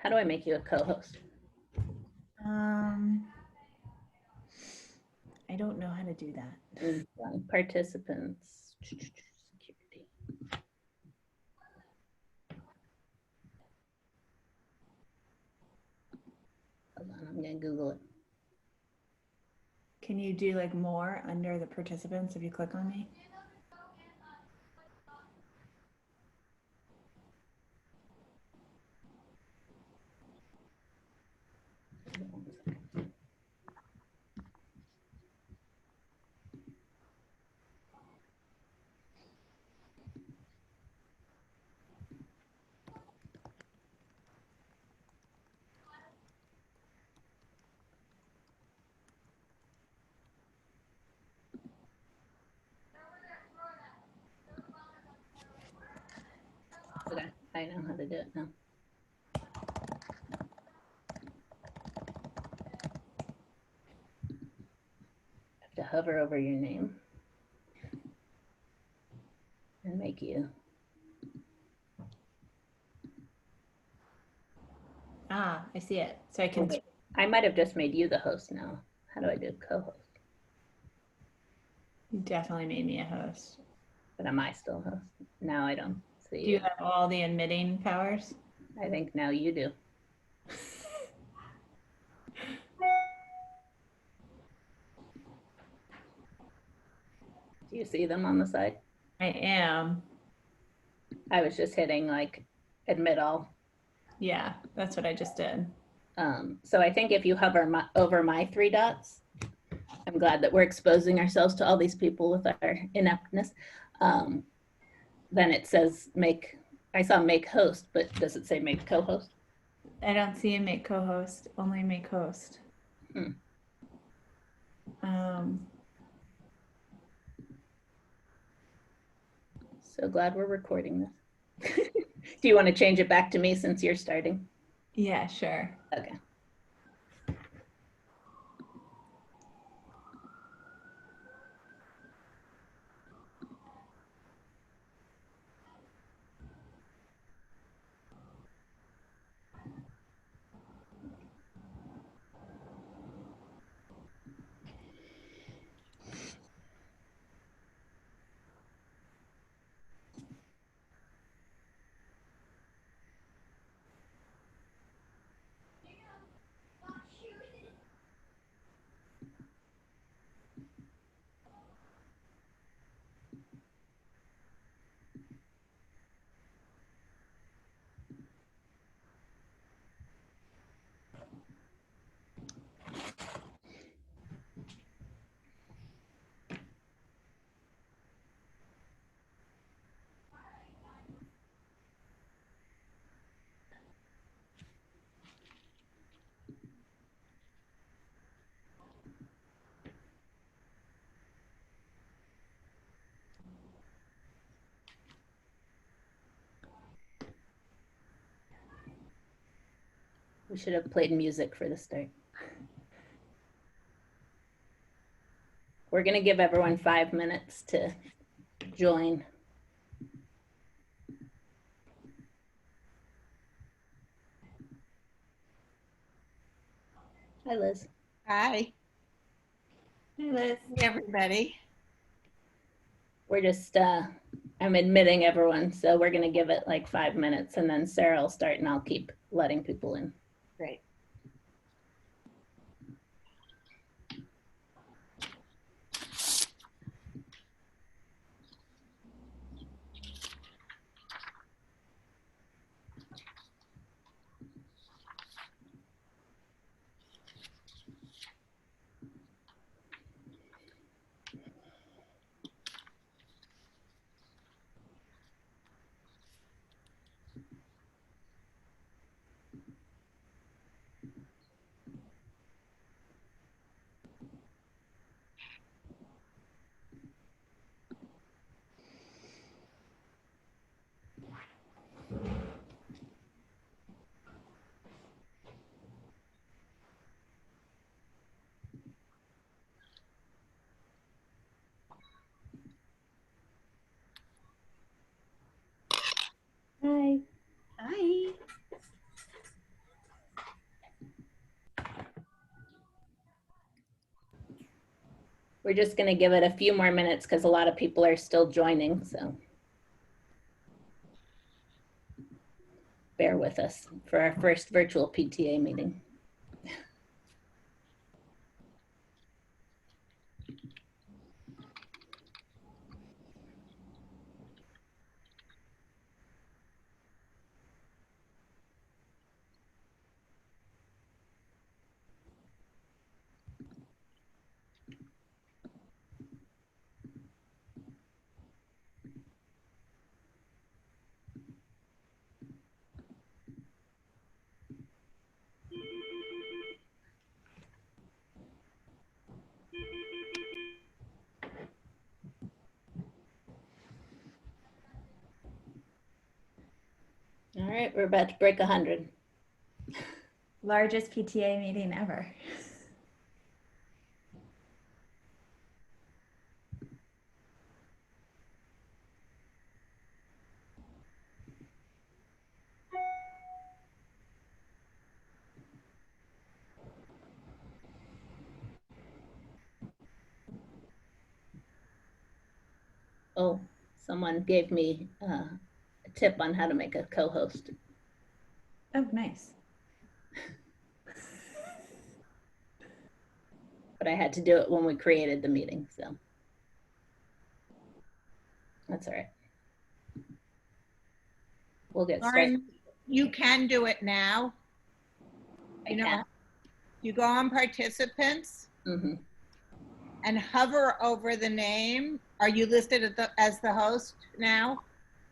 How do I make you a co-host? I don't know how to do that. Participants. Security. Hold on, I'm gonna Google it. Can you do like more under the participants if you click on me? Okay, I know how to do it now. Have to hover over your name and make you. Ah, I see it. So I can. I might have just made you the host now. How do I do co-host? You definitely made me a host. But am I still host? Now I don't see Do you have all the admitting powers? I think now you do. Do you see them on the side? I am. I was just hitting like admit all. Yeah, that's what I just did. So I think if you hover over my three dots, I'm glad that we're exposing ourselves to all these people with our ineptness. Then it says make, I saw make host, but does it say make co-host? I don't see a make co-host, only make host. So glad we're recording this. Do you want to change it back to me since you're starting? Yeah, sure. Okay. We should have played music for the start. We're going to give everyone 5 minutes to join. Hi, Liz. Hi. Hey, Liz. Hey, everybody. We're just, I'm admitting everyone, so we're going to give it like 5 minutes and then Sarah will start and I'll keep letting people in. Great. We're just going to give it a few more minutes because a lot of people are still joining, so bear with us for our first virtual PTA meeting. All right, we're about to break 100. Largest PTA meeting ever. Oh, someone gave me a tip on how to make a co-host. Oh, nice. But I had to do it when we created the meeting, so that's all right. We'll get started. Lauren, you can do it now. You know, you go on participants and hover over the name. Are you listed as the host now?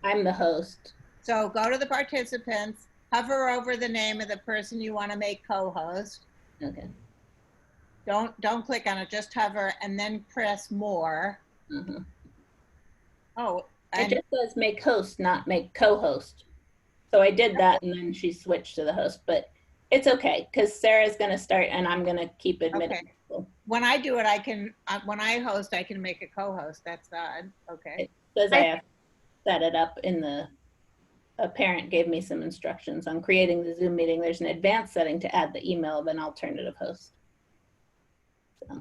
I'm the host. So go to the participants, hover over the name of the person you want to make co-host. Okay. Don't click on it, just hover and then press more. Oh, It just says make host, not make co-host. So I did that and then she switched to the host, but it's okay because Sarah's going to start and I'm going to keep admitting. Okay. When I do it, when I host, I can make a co-host. That's odd. Okay. It says I have to set it up a parent gave me some instructions on creating the Zoom meeting. There's an advanced setting to add the email of an alternative host. So.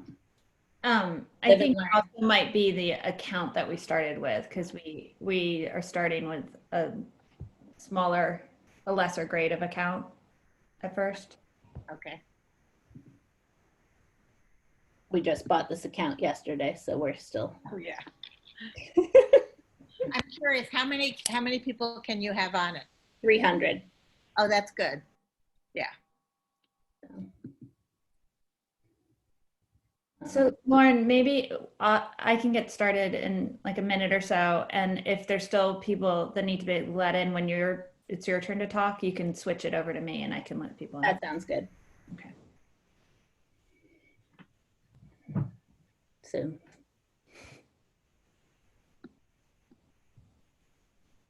I think it also might be the account that we started with because we are starting with a lesser grade of account at first. Okay. We just bought this account yesterday, so we're still. Oh yeah. I'm curious, how many people can you have on it? 300. Oh, that's good. Yeah. So Lauren, maybe I can get started in like a minute or so, and if there's still people that need to be let in when it's your turn to talk, you can switch it over to me and I can let people in. That sounds good. Okay. So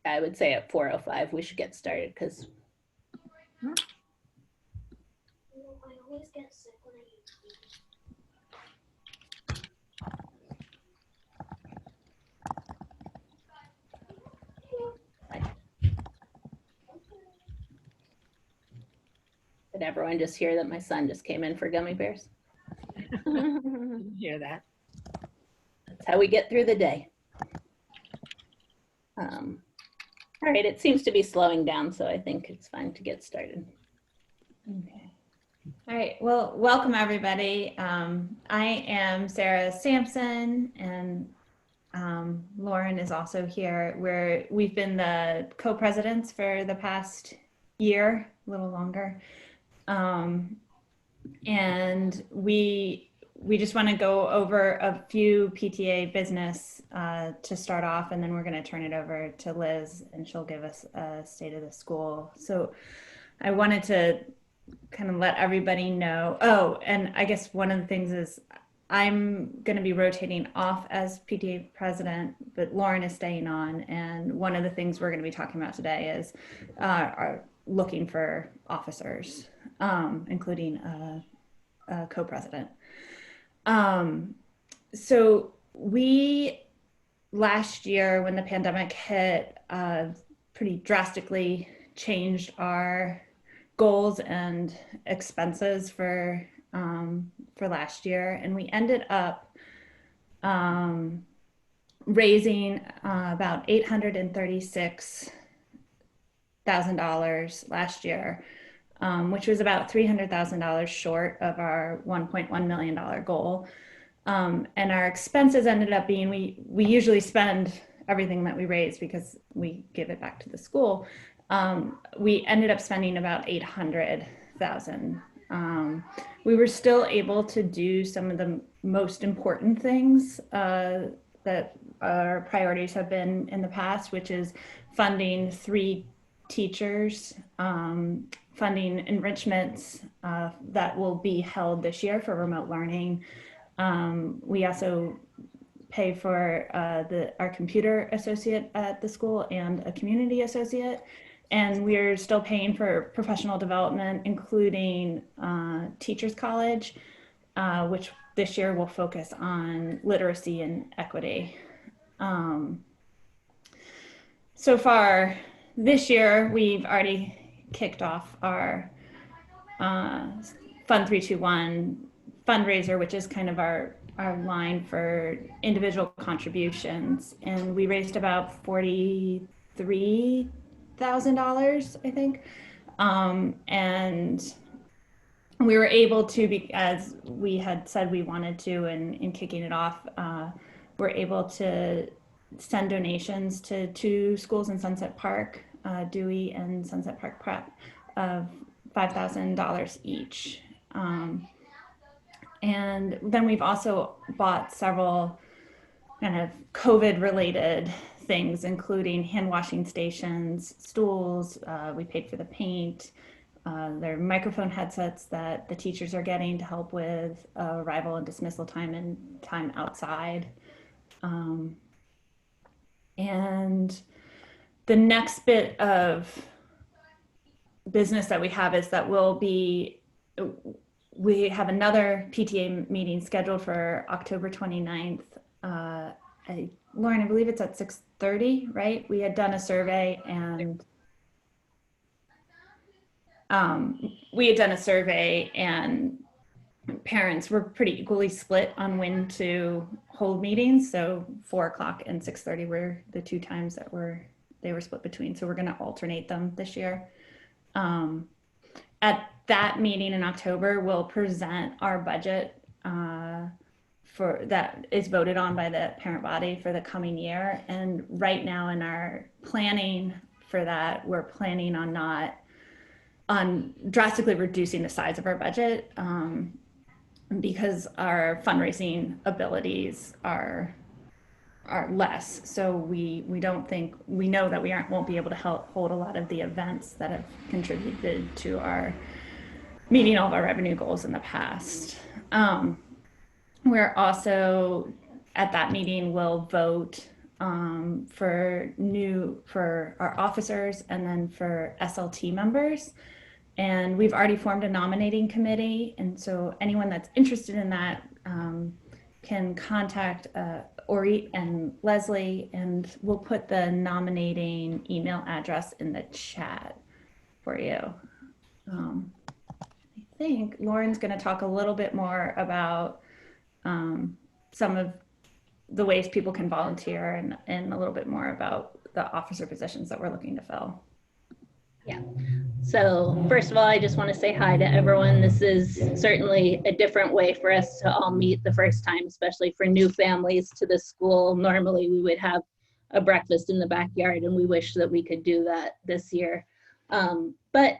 I would say at 4:05 we should get started because I always get sick when I eat sweets. Did everyone just hear that my son just came in for gummy bears? Didn't hear that. That's how we get through the day. All right, it seems to be slowing down, so I think it's fine to get started. Okay. All right. Well, welcome everybody. I am Sarah Sampson, and Lauren is also here. We've been the co-presidents for the past year, a little longer, and we just want to go over a few PTA business to start off, and then we're going to turn it over to Liz, and she'll give us a state of the school. So I wanted to kind of let everybody know. Oh, and I guess one of the things is I'm going to be rotating off as PTA president, but Lauren is staying on. And one of the things we're going to be talking about today is looking for officers, including a co-president. So we, last year when the pandemic hit, pretty drastically changed our goals and expenses for last year, and we ended up raising about $836,000 last year, which was about $300,000 short of our $1.1 million goal. And our expenses ended up being, we usually spend everything that we raise because we give it back to the school. We ended up spending about $800,000. We were still able to do some of the most important things that our priorities have been in the past, which is funding 3 teachers, funding enrichments that will be held this year for remote learning. We also pay for our computer associate at the school and a community associate. And we're still paying for professional development, including Teachers College, which this year will focus on literacy and equity. So far this year, we've already kicked off our Fund 321 fundraiser, which is kind of our line for individual contributions. And we raised about $43,000, I think. And we were able to, as we had said we wanted to, in kicking it off, we're able to send donations to 2 schools in Sunset Park, Dewey and Sunset Park Prep, of $5,000 each. And then we've also bought several kind of COVID-related things, including hand washing stations, stools. We paid for the paint. There are microphone headsets that the teachers are getting to help with arrival and dismissal time and time outside. And the next bit of business that we have is that we have another PTA meeting scheduled for October 29th. Lauren, I believe it's at 6:30, right? We had done a survey and parents were pretty equally split on when to hold meetings. So 4 o'clock and 6:30 were the 2 times that they were split between. So we're going to alternate them this year. At that meeting in October, we'll present our budget for that is voted on by the parent body for the coming year. And right now in our planning for that, we're planning on drastically reducing the size of our budget because our fundraising abilities are less. So we know that we won't be able to hold a lot of the events that have contributed to our meeting all of our revenue goals in the past. We're also at that meeting will vote for our officers and then for SLT members. And we've already formed a nominating committee. And so anyone that's interested in that can contact Ori and Leslie, and we'll put the nominating email address in the chat for you. I think Lauren's going to talk a little bit more about some of the ways people can volunteer and a little bit more about the officer positions that we're looking to fill. Yeah. So first of all, I just want to say hi to everyone. This is certainly a different way for us to all meet the first time, especially for new families to the school. Normally we would have a breakfast in the backyard, and we wish that we could do that this year. But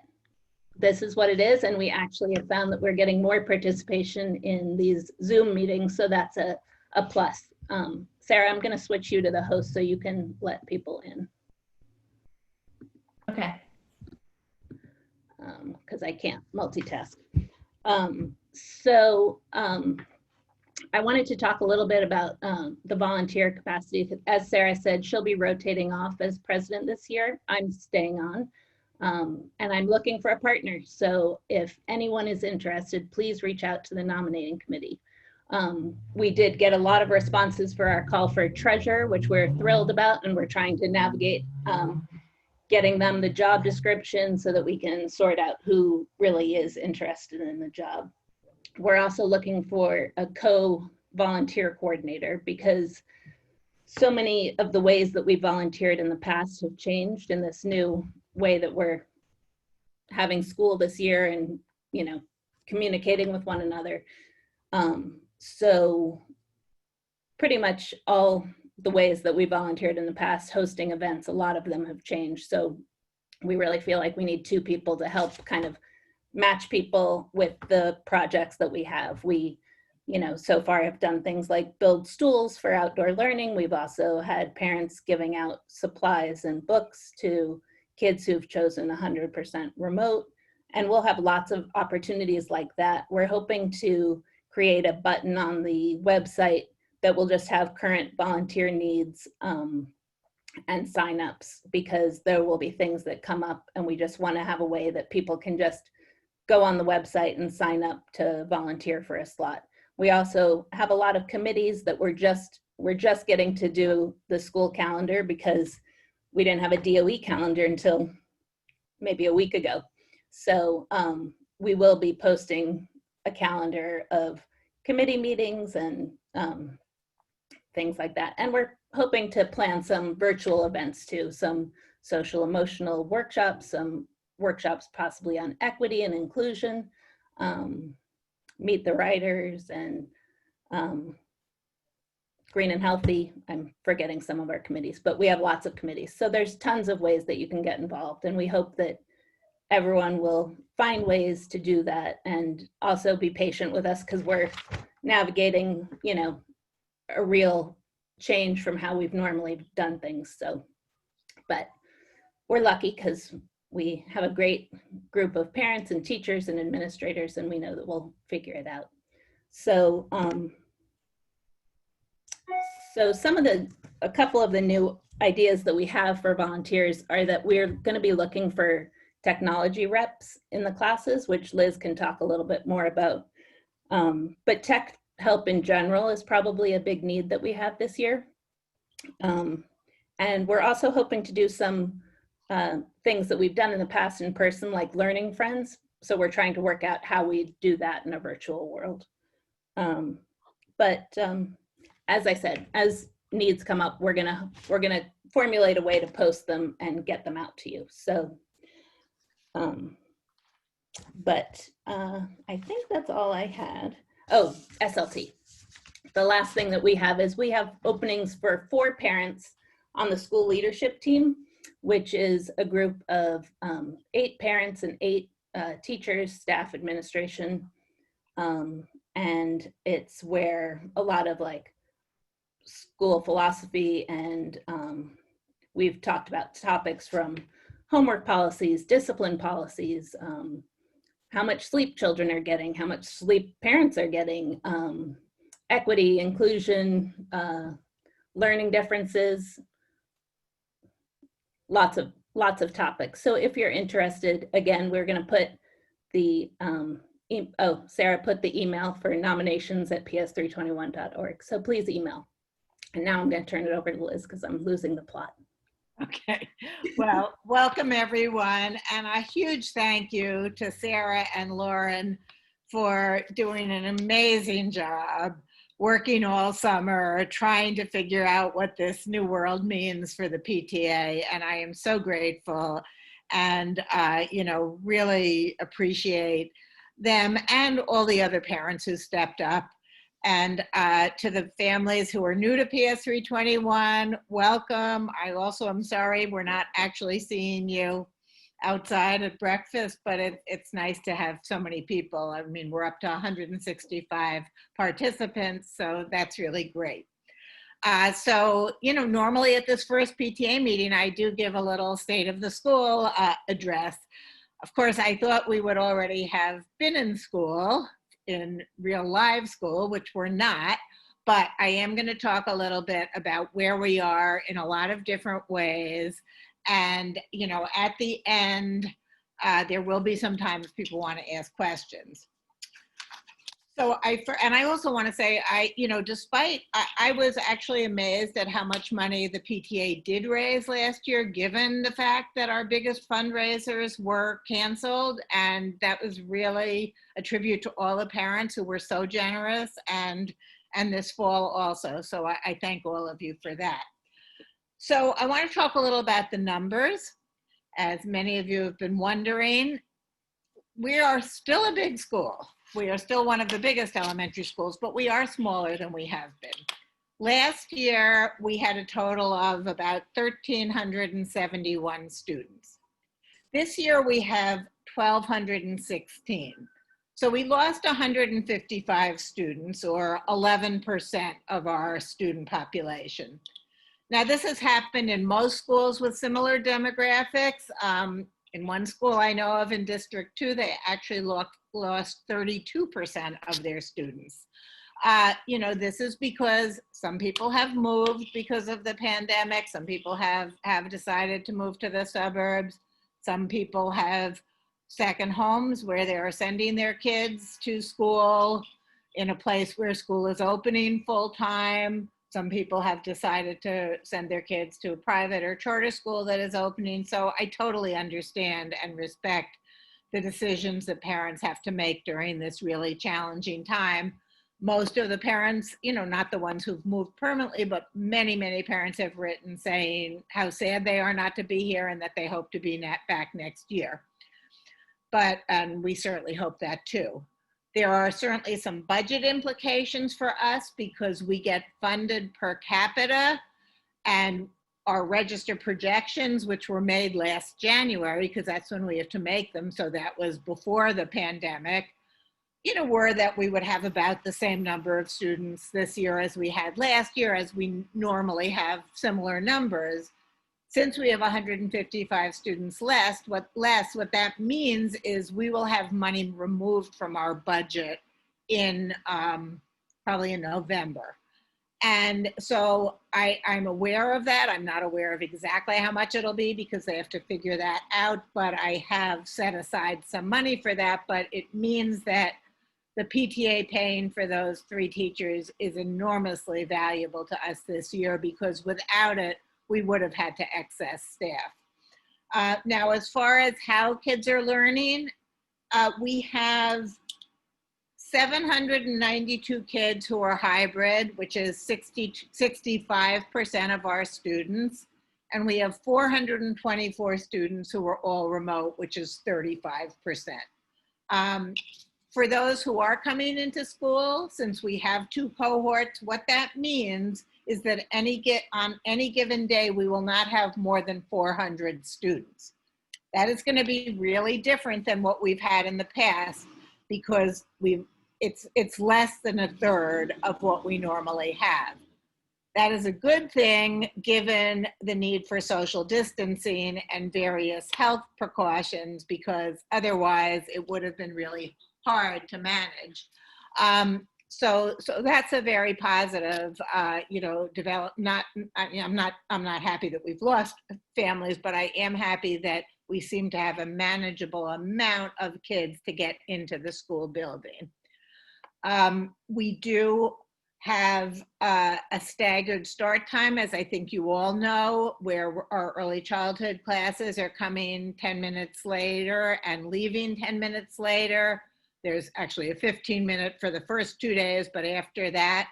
this is what it is, and we actually have found that we're getting more participation in these Zoom meetings, so that's a plus. Sarah, I'm going to switch you to the host so you can let people in. Okay. Because I can't multitask. I wanted to talk a little bit about the volunteer capacity. As Sarah said, she'll be rotating off as president this year. I'm staying on, and I'm looking for a partner. So if anyone is interested, please reach out to the nominating committee. We did get a lot of responses for our call for treasurer, which we're thrilled about, and we're trying to navigate getting them the job description so that we can sort out who really is interested in the job. We're also looking for a volunteer coordinator, because so many of the ways that we volunteered in the past have changed in this new way that we're having school this year and, you know, communicating with one another. So pretty much all the ways that we volunteered in the past, hosting events, a lot of them have changed. So we really feel like we need two people to help kind of match people with the projects that we have. We, you know, so far have done things like build stools for outdoor learning. We've also had parents giving out supplies and books to kids who've chosen 100% remote. And we'll have lots of opportunities like that. We're hoping to create a button on the website that will just have current volunteer needs and signups, because there will be things that come up and we just want to have a way that people can just go on the website and sign up to volunteer for a slot. We also have a lot of committees that we're just getting to do the school calendar, because we didn't have a DOE calendar until maybe a week ago. So we will be posting a calendar of committee meetings and things like that. And we're hoping to plan some virtual events too, some social emotional workshops, some workshops possibly on equity and inclusion, meet the writers, and green and healthy. I'm forgetting some of our committees, but we have lots of committees. So there's tons of ways that you can get involved. And we hope that everyone will find ways to do that, and also be patient with us, because we're navigating, you know, a real change from how we've normally done things. So, but we're lucky because we have a great group of parents and teachers and administrators, and we know that we'll figure it out. So, a couple of the new ideas that we have for volunteers are that we're going to be looking for technology reps in the classes, which Liz can talk a little bit more about. But tech help in general is probably a big need that we have this year. And we're also hoping to do some things that we've done in the past in person, like learning friends. So we're trying to work out how we do that in a virtual world. As I said, as needs come up, we're gonna formulate a way to post them and get them out to you. So, I think that's all I had. Oh, SLT. The last thing that we have is we have openings for 4 parents on the school leadership team, which is a group of 8 parents and 8 teachers, staff, administration. And it's where a lot of like school philosophy and we've talked about topics from homework policies, discipline policies, how much sleep children are getting, how much sleep parents are getting, equity, inclusion, learning differences, lots of topics. So if you're interested, again, we're going to put the, Sarah put the email for nominations at ps321.org. So please email. And now I'm going to turn it over to Liz because I'm losing the plot. Okay, well, welcome everyone, and a huge thank you to Sarah and Lauren for doing an amazing job working all summer, trying to figure out what this new world means for the PTA, and I am so grateful and really appreciate them and all the other parents who stepped up. And to the families who are new to PS321, welcome. I also am sorry we're not actually seeing you outside at breakfast, but it's nice to have so many people. I mean, we're up to 165 participants, so that's really great. Normally at this first PTA meeting, I do give a little state of the school address. Of course, I thought we would already have been in school, in real live school, which we're not, but I am going to talk a little bit about where we are in a lot of different ways. And, at the end, there will be some time if people want to ask questions. So I also want to say, I was actually amazed at how much money the PTA did raise last year, given the fact that our biggest fundraisers were canceled. And that was really a tribute to all the parents who were so generous and and this fall also. So I thank all of you for that. So I want to talk a little about the numbers. As many of you have been wondering, we are still a big school. We are still one of the biggest elementary schools, but we are smaller than we have been. Last year, we had a total of about 1,371 students. This year, we have 1,216. So we lost 155 students, or 11% of our student population. Now, this has happened in most schools with similar demographics. In one school I know of in District 2, they actually lost 32% of their students. You know, this is because some people have moved because of the pandemic. Some people have decided to move to the suburbs. Some people have second homes where they are sending their kids to school in a place where school is opening full time. Some people have decided to send their kids to a private or charter school that is opening. So I totally understand and respect the decisions that parents have to make during this really challenging time. Most of the parents, you know, not the ones who've moved permanently, but many, many parents have written saying how sad they are not to be here and that they hope to be back next year. And we certainly hope that too. There are certainly some budget implications for us because we get funded per capita, and our register projections, which were made last January, because that's when we have to make them, so that was before the pandemic, you know, were that we would have about the same number of students this year as we had last year, as we normally have similar numbers. Since we have 155 students less, what that means is we will have money removed from our budget in probably in November. And so I'm aware of that. I'm not aware of exactly how much it'll be because they have to figure that out, but I have set aside some money for that. But it means that the PTA paying for those 3 teachers is enormously valuable to us this year, because without it, we would have had to excess staff. Now, as far as how kids are learning, we have 792 kids who are hybrid, which is 65% of our students. And we have 424 students who are all remote, which is 35%. For those who are coming into school, since we have 2 cohorts, what that means is that on any given day, we will not have more than 400 students. That is going to be really different than what we've had in the past, because it's less than a third of what we normally have. That is a good thing given the need for social distancing and various health precautions, because otherwise it would have been really hard to manage. So that's a very positive, you know, I'm not happy that we've lost families, but I am happy that we seem to have a manageable amount of kids to get into the school building. We do have a staggered start time, as I think you all know, where our early childhood classes are coming 10 minutes later and leaving 10 minutes later. There's actually a 15-minute for the first 2 days, but after that,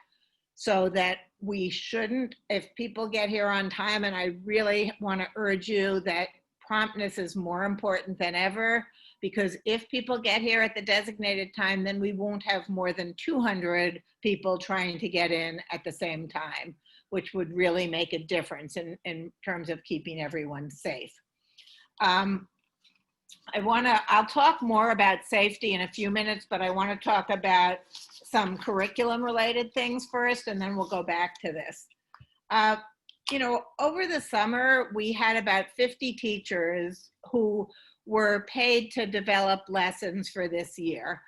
so that we shouldn't, if people get here on time, and I really want to urge you that promptness is more important than ever, because if people get here at the designated time, then we won't have more than 200 people trying to get in at the same time, which would really make a difference in terms of keeping everyone safe. I'll talk more about safety in a few minutes, but I want to talk about some curriculum related things first, and then we'll go back to this. You know, over the summer, we had about 50 teachers who were paid to develop lessons for this year,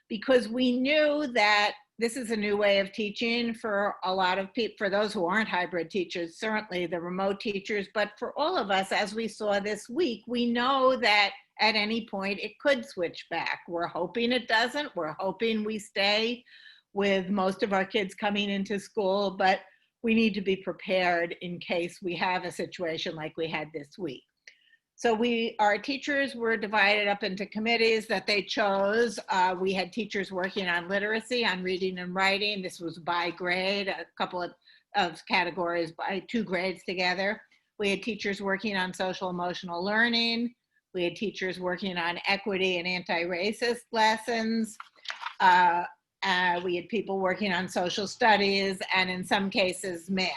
because we knew that this is a new way of teaching for a lot of people, for those who aren't hybrid teachers, certainly the remote teachers, but for all of us, as we saw this week, we know that at any point it could switch back. We're hoping it doesn't. We're hoping we stay with most of our kids coming into school, but we need to be prepared in case we have a situation like we had this week. So our teachers were divided up into committees that they chose. We had teachers working on literacy, on reading and writing. This was by grade, a couple of categories by 2 grades together. We had teachers working on social emotional learning. We had teachers working on equity and anti-racist lessons. We had people working on social studies and in some cases math.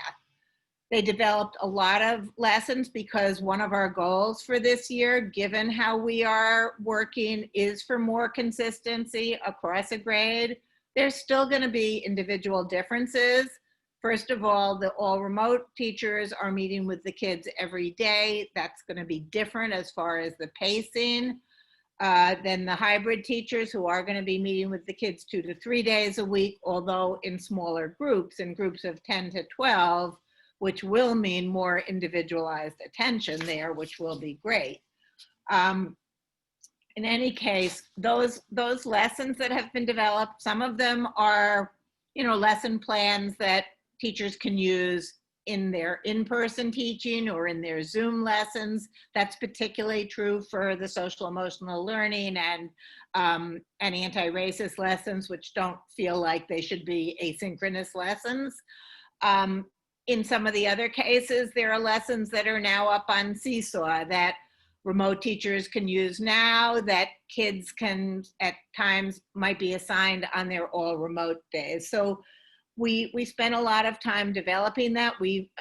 They developed a lot of lessons because one of our goals for this year, given how we are working, is for more consistency across a grade. There's still going to be individual differences. First of all, the all remote teachers are meeting with the kids every day. That's going to be different as far as the pacing than the hybrid teachers who are going to be meeting with the kids 2 to 3 days a week, although in smaller groups, in groups of 10 to 12, which will mean more individualized attention there, which will be great. In any case, those lessons that have been developed, some of them are, lesson plans that teachers can use in their in-person teaching or in their Zoom lessons. That's particularly true for the social emotional learning and anti-racist lessons, which don't feel like they should be asynchronous lessons. In some of the other cases, there are lessons that are now up on Seesaw that remote teachers can use now, that kids can at times might be assigned on their all remote days. So we spent a lot of time developing that. We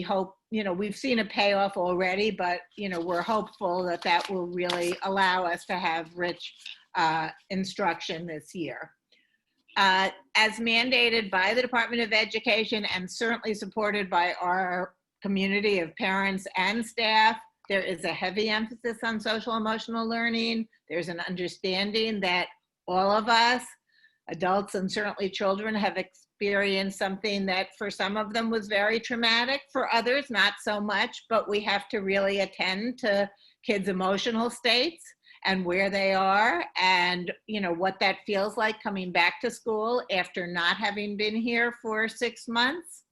hope, we've seen a payoff already, but we're hopeful that that will really allow us to have rich instruction this year. As mandated by the Department of Education and certainly supported by our community of parents and staff, there is a heavy emphasis on social emotional learning. There's an understanding that all of us, adults and certainly children, have experienced something that for some of them was very traumatic, for others not so much, but we have to really attend to kids' emotional states and where they are and what that feels like coming back to school after not having been here for 6 months.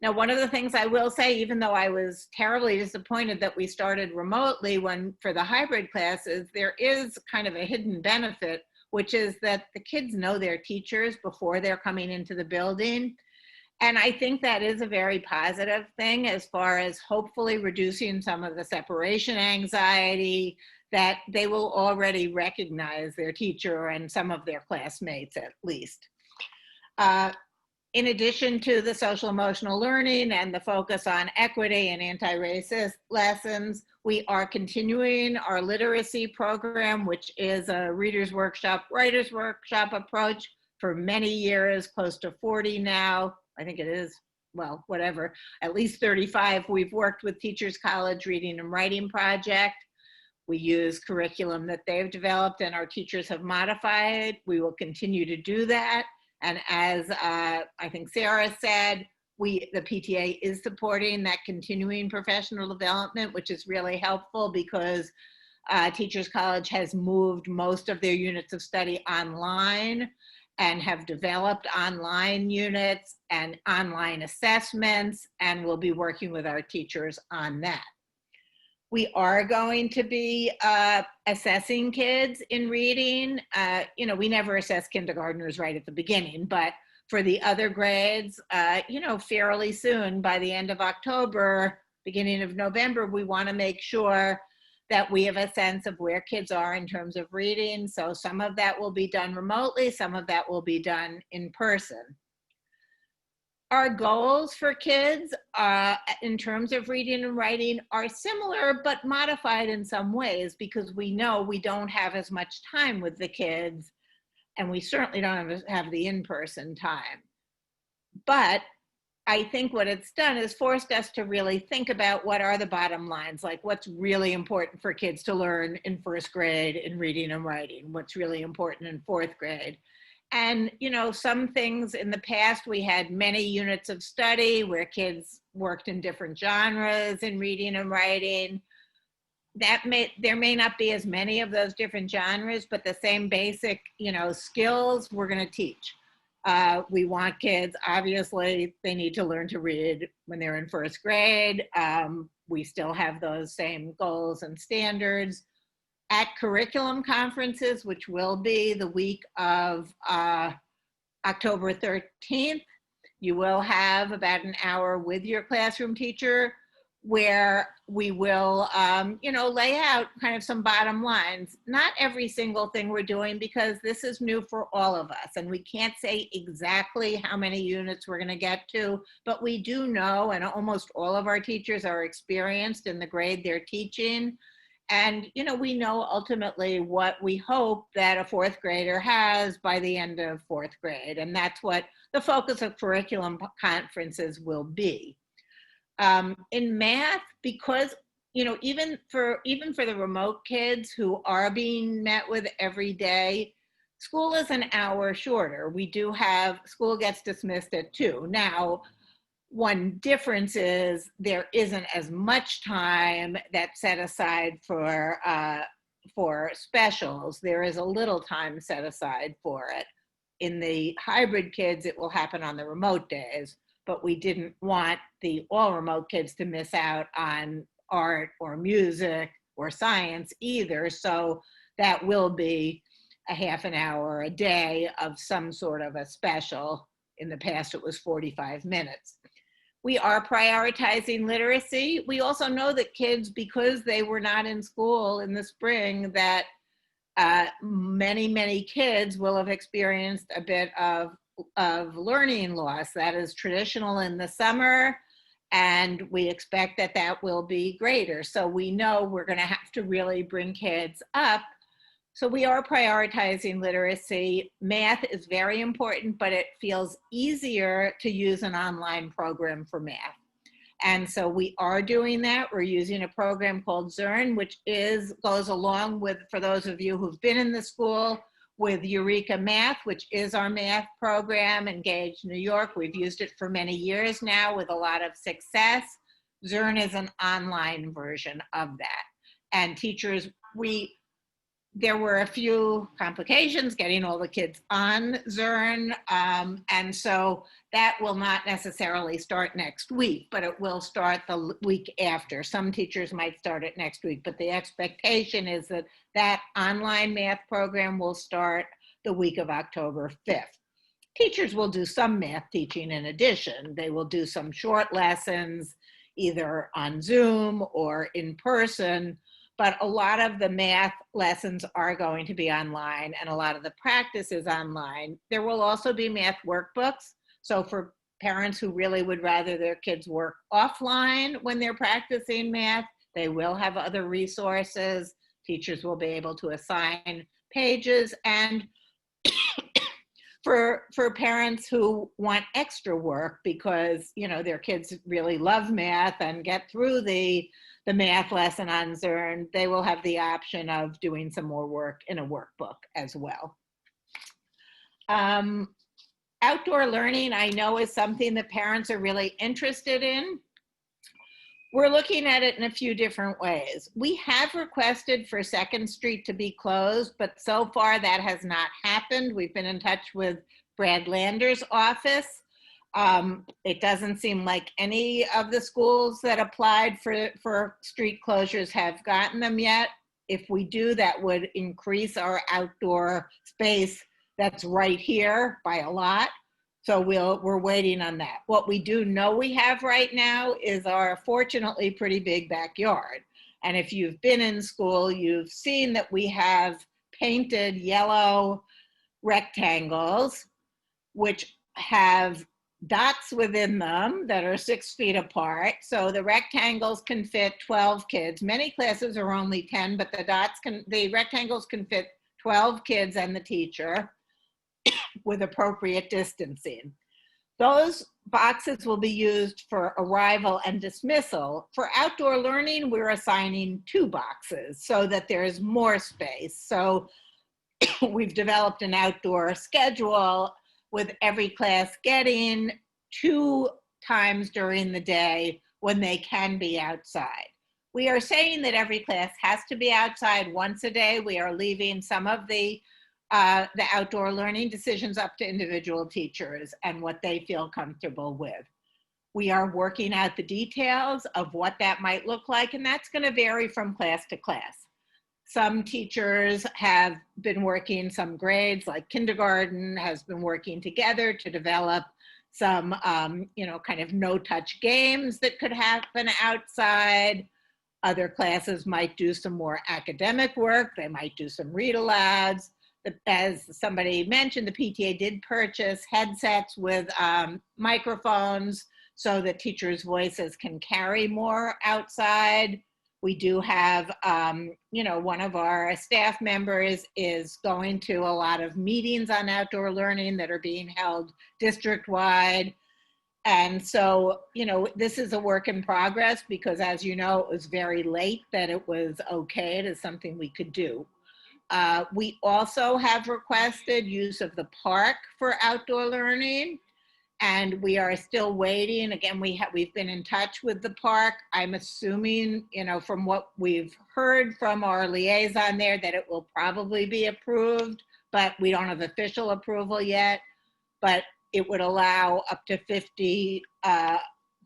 Now, one of the things I will say, even though I was terribly disappointed that we started remotely for the hybrid classes, there is kind of a hidden benefit, which is that the kids know their teachers before they're coming into the building. And I think that is a very positive thing as far as hopefully reducing some of the separation anxiety, that they will already recognize their teacher and some of their classmates at least. In addition to the social emotional learning and the focus on equity and anti-racist lessons, we are continuing our literacy program, which is a readers workshop, writers workshop approach for many years, close to 40 now. I think it is, well, whatever, at least 35. We've worked with Teachers College Reading and Writing Project. We use curriculum that they've developed and our teachers have modified. We will continue to do that. And as I think Sarah said, the PTA is supporting that continuing professional development, which is really helpful because Teachers College has moved most of their units of study online and have developed online units and online assessments, and we'll be working with our teachers on that. We are going to be assessing kids in reading. We never assess kindergartners right at the beginning, but for the other grades, fairly soon, by the end of October, beginning of November, we want to make sure that we have a sense of where kids are in terms of reading. So some of that will be done remotely, some of that will be done in person. Our goals for kids in terms of reading and writing are similar, but modified in some ways because we know we don't have as much time with the kids and we certainly don't have the in-person time. But I think what it's done is forced us to really think about what are the bottom lines, like what's really important for kids to learn in first grade in reading and writing, what's really important in fourth grade. And, some things in the past, we had many units of study where kids worked in different genres in reading and writing. There may not be as many of those different genres, but the same basic, skills we're going to teach. We want kids, obviously, they need to learn to read when they're in first grade. We still have those same goals and standards. At curriculum conferences, which will be the week of October 13th, you will have about an hour with your classroom teacher where we will, lay out kind of some bottom lines. Not every single thing we're doing, because this is new for all of us, and we can't say exactly how many units we're going to get to, but we do know, and almost all of our teachers are experienced in the grade they're teaching. And, we know ultimately what we hope that a fourth grader has by the end of fourth grade. And that's what the focus of curriculum conferences will be. In math, because, even for the remote kids who are being met with every day, school is an hour shorter. We do have, school gets dismissed at 2. Now, one difference is there isn't as much time that's set aside for specials. There is a little time set aside for it. In the hybrid kids, it will happen on the remote days, but we didn't want the all remote kids to miss out on art or music or science either. So that will be a half an hour a day of some sort of a special. In the past, it was 45 minutes. We are prioritizing literacy. We also know that kids, because they were not in school in the spring, that many kids will have experienced a bit of learning loss. That is traditional in the summer, and we expect that will be greater. So we know we're going to have to really bring kids up. So we are prioritizing literacy. Math is very important, but it feels easier to use an online program for math. And so we are doing that. We're using a program called Zern, which goes along with, for those of you who've been in the school, with Eureka Math, which is our math program, Engage New York. We've used it for many years now with a lot of success. Zern is an online version of that. And teachers, there were a few complications getting all the kids on Zern, and so that will not necessarily start next week, but it will start the week after. Some teachers might start it next week, but the expectation is that online math program will start the week of October 5th. Teachers will do some math teaching in addition. They will do some short lessons, either on Zoom or in person, but a lot of the math lessons are going to be online, and a lot of the practice is online. There will also be math workbooks. So for parents who really would rather their kids work offline when they're practicing math, they will have other resources. Teachers will be able to assign pages. And for parents who want extra work because, their kids really love math and get through the math lesson on Zern, they will have the option of doing some more work in a workbook as well. Outdoor learning, I know, is something that parents are really interested in. We're looking at it in a few different ways. We have requested for 2nd Street to be closed, but so far that has not happened. We've been in touch with Brad Lander's office. It doesn't seem like any of the schools that applied for street closures have gotten them yet. If we do, that would increase our outdoor space that's right here by a lot. So we're waiting on that. What we do know we have right now is our fortunately pretty big backyard. And if you've been in school, you've seen that we have painted yellow rectangles, which have dots within them that are 6 feet apart. So the rectangles can fit 12 kids. Many classes are only 10, but the rectangles can fit 12 kids and the teacher with appropriate distancing. Those boxes will be used for arrival and dismissal. For outdoor learning, we're assigning 2 boxes so that there's more space. So we've developed an outdoor schedule with every class getting 2 times during the day when they can be outside. We are saying that every class has to be outside once a day. We are leaving some of the the outdoor learning decisions up to individual teachers and what they feel comfortable with. We are working out the details of what that might look like, and that's going to vary from class to class. Some teachers have been working, some grades like kindergarten has been working together to develop some, kind of no-touch games that could happen outside. Other classes might do some more academic work. They might do some read alouds. As somebody mentioned, the PTA did purchase headsets with microphones so that teachers' voices can carry more outside. We do have, one of our staff members is going to a lot of meetings on outdoor learning that are being held district-wide. And so, this is a work in progress because, as you know, it was very late that it was okay. It is something we could do. We also have requested use of the park for outdoor learning, and we are still waiting. Again, we've been in touch with the park. I'm assuming, from what we've heard from our liaison there, that it will probably be approved, but we don't have official approval yet. But it would allow up to 50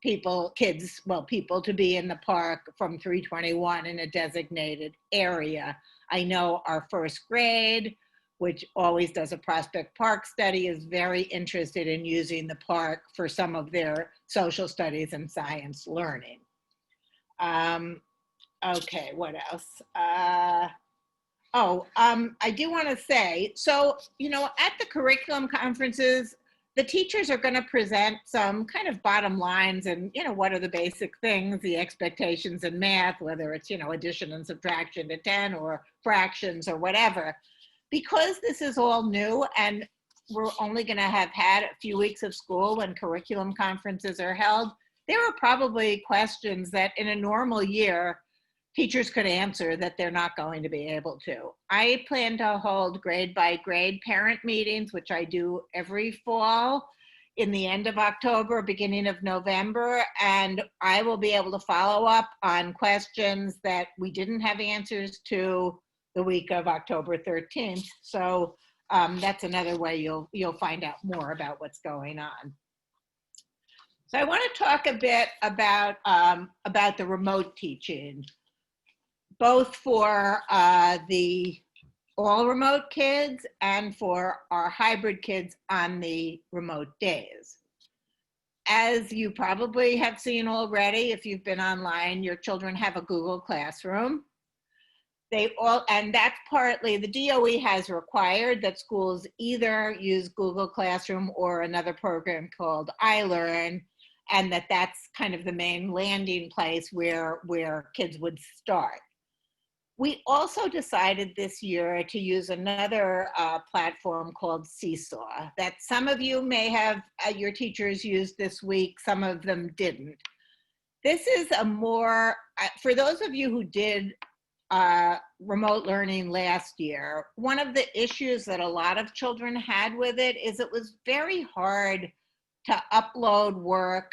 people to be in the park from 321 in a designated area. I know our first grade, which always does a Prospect Park study, is very interested in using the park for some of their social studies and science learning. Okay, what else? I do want to say, so, at the curriculum conferences, the teachers are going to present some kind of bottom lines and, what are the basic things, the expectations in math, whether it's, addition and subtraction to 10 or fractions or whatever. Because this is all new and we're only going to have had a few weeks of school when curriculum conferences are held, there are probably questions that in a normal year, teachers could answer that they're not going to be able to. I plan to hold grade by grade parent meetings, which I do every fall in the end of October, beginning of November, and I will be able to follow up on questions that we didn't have answers to the week of October 13th. So that's another way you'll find out more about what's going on. So I want to talk a bit about the remote teaching, both for the all remote kids and for our hybrid kids on the remote days. As you probably have seen already, if you've been online, your children have a Google Classroom. And that's partly, the DOE has required that schools either use Google Classroom or another program called iLearn, and that's kind of the main landing place where kids would start. We also decided this year to use another platform called Seesaw that some of you may have your teachers used this week, some of them didn't. This is a more, for those of you who did remote learning last year, one of the issues that a lot of children had with it is it was very hard to upload work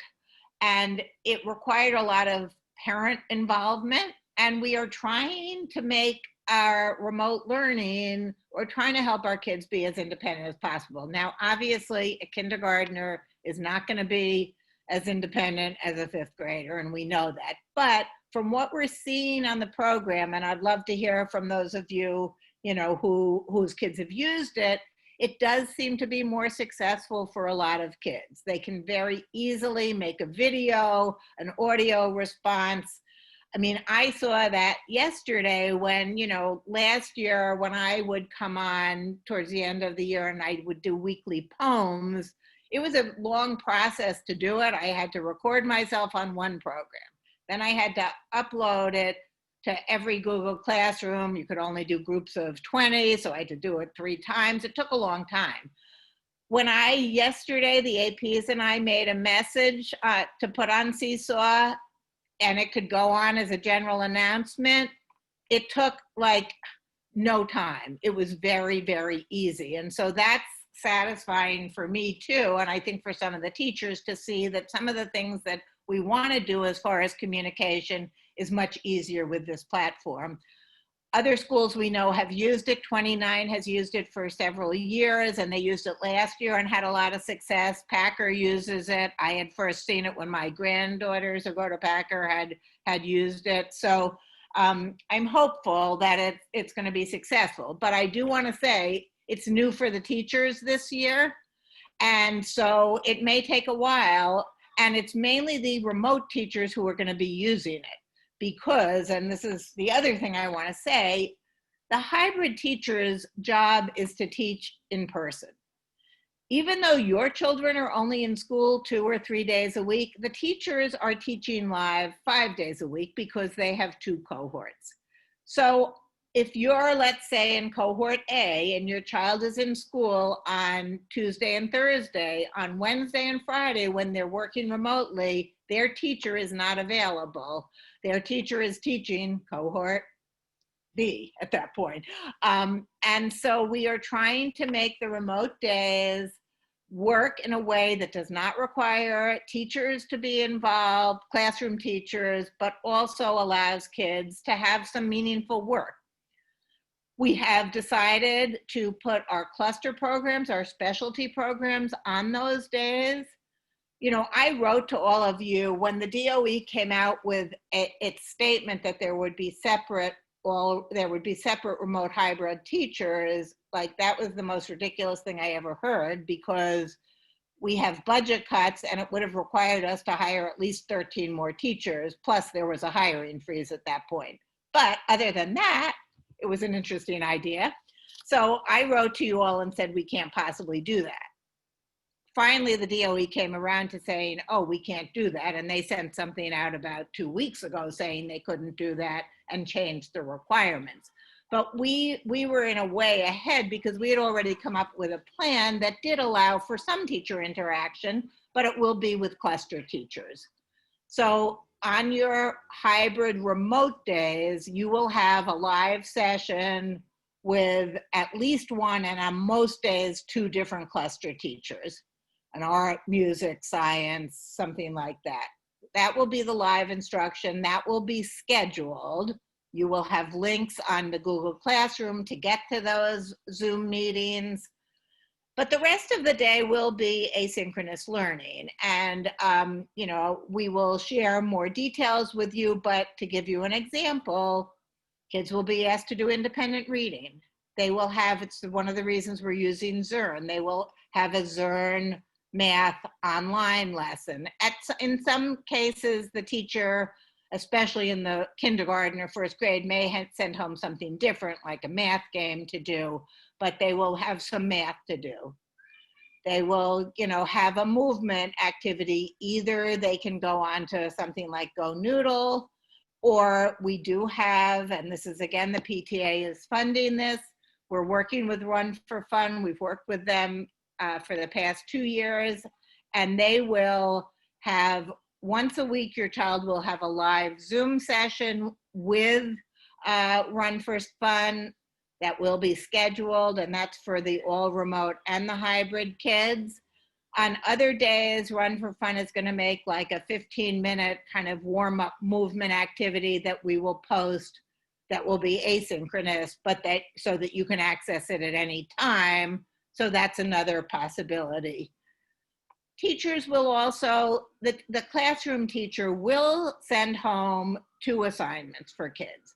and it required a lot of parent involvement. And we are trying to make our remote learning, or trying to help our kids be as independent as possible. Now, obviously, a kindergartner is not going to be as independent as a fifth grader, and we know that. But from what we're seeing on the program, and I'd love to hear from those of you, whose kids have used it, it does seem to be more successful for a lot of kids. They can very easily make a video, an audio response. I mean, I saw that yesterday when, last year when I would come on towards the end of the year and I would do weekly poems, it was a long process to do it. I had to record myself on one program. Then I had to upload it to every Google Classroom. You could only do groups of 20, so I had to do it 3 times. It took a long time. When yesterday, the APs and I made a message to put on Seesaw, and it could go on as a general announcement, it took like no time. It was very, very easy. And so that's satisfying for me too. And I think for some of the teachers to see that some of the things that we want to do as far as communication is much easier with this platform. Other schools we know have used it. 29 has used it for several years, and they used it last year and had a lot of success. Packer uses it. I had first seen it when my granddaughters who go to Packer had used it. So I'm hopeful that it's going to be successful. But I do want to say it's new for the teachers this year. And so it may take a while. And it's mainly the remote teachers who are going to be using it. Because, and this is the other thing I want to say, the hybrid teacher's job is to teach in person. Even though your children are only in school 2 or 3 days a week, the teachers are teaching live 5 days a week because they have 2 cohorts. So if you're, let's say, in cohort A and your child is in school on Tuesday and Thursday, on Wednesday and Friday when they're working remotely, their teacher is not available. Their teacher is teaching cohort B at that point. And so we are trying to make the remote days work in a way that does not require teachers to be involved, classroom teachers, but also allows kids to have some meaningful work. We have decided to put our cluster programs, our specialty programs on those days. You know, I wrote to all of you when the DOE came out with its statement that there would be separate remote hybrid teachers. Like, that was the most ridiculous thing I ever heard, because we have budget cuts and it would have required us to hire at least 13 more teachers. Plus there was a hiring freeze at that point. But other than that, it was an interesting idea. So I wrote to you all and said, we can't possibly do that. Finally, the DOE came around to saying, oh, we can't do that. And they sent something out about 2 weeks ago saying they couldn't do that and changed the requirements. But we were in a way ahead because we had already come up with a plan that did allow for some teacher interaction, but it will be with cluster teachers. So on your hybrid remote days, you will have a live session with at least one, and on most days, 2 different cluster teachers. An art, music, science, something like that. That will be the live instruction. That will be scheduled. You will have links on the Google Classroom to get to those Zoom meetings. But the rest of the day will be asynchronous learning. And, you know, we will share more details with you, but to give you an example, kids will be asked to do independent reading. They will have, it's one of the reasons we're using Zern. They will have a Zern math online lesson. In some cases, the teacher, especially in the kindergarten or first grade, may send home something different, like a math game to do, but they will have some math to do. They will, you know, have a movement activity. Either they can go on to something like Go Noodle, or we do have, and this is again, the PTA is funding this, we're working with Run for Fun. We've worked with them for the past 2 years, and they will have once a week, your child will have a live Zoom session with Run for Fun that will be scheduled, and that's for the all remote and the hybrid kids. On other days, Run for Fun is going to make like a 15-minute kind of warm-up movement activity that we will post that will be asynchronous, but that so that you can access it at any time. So that's another possibility. Teachers will also, the classroom teacher will send home 2 assignments for kids.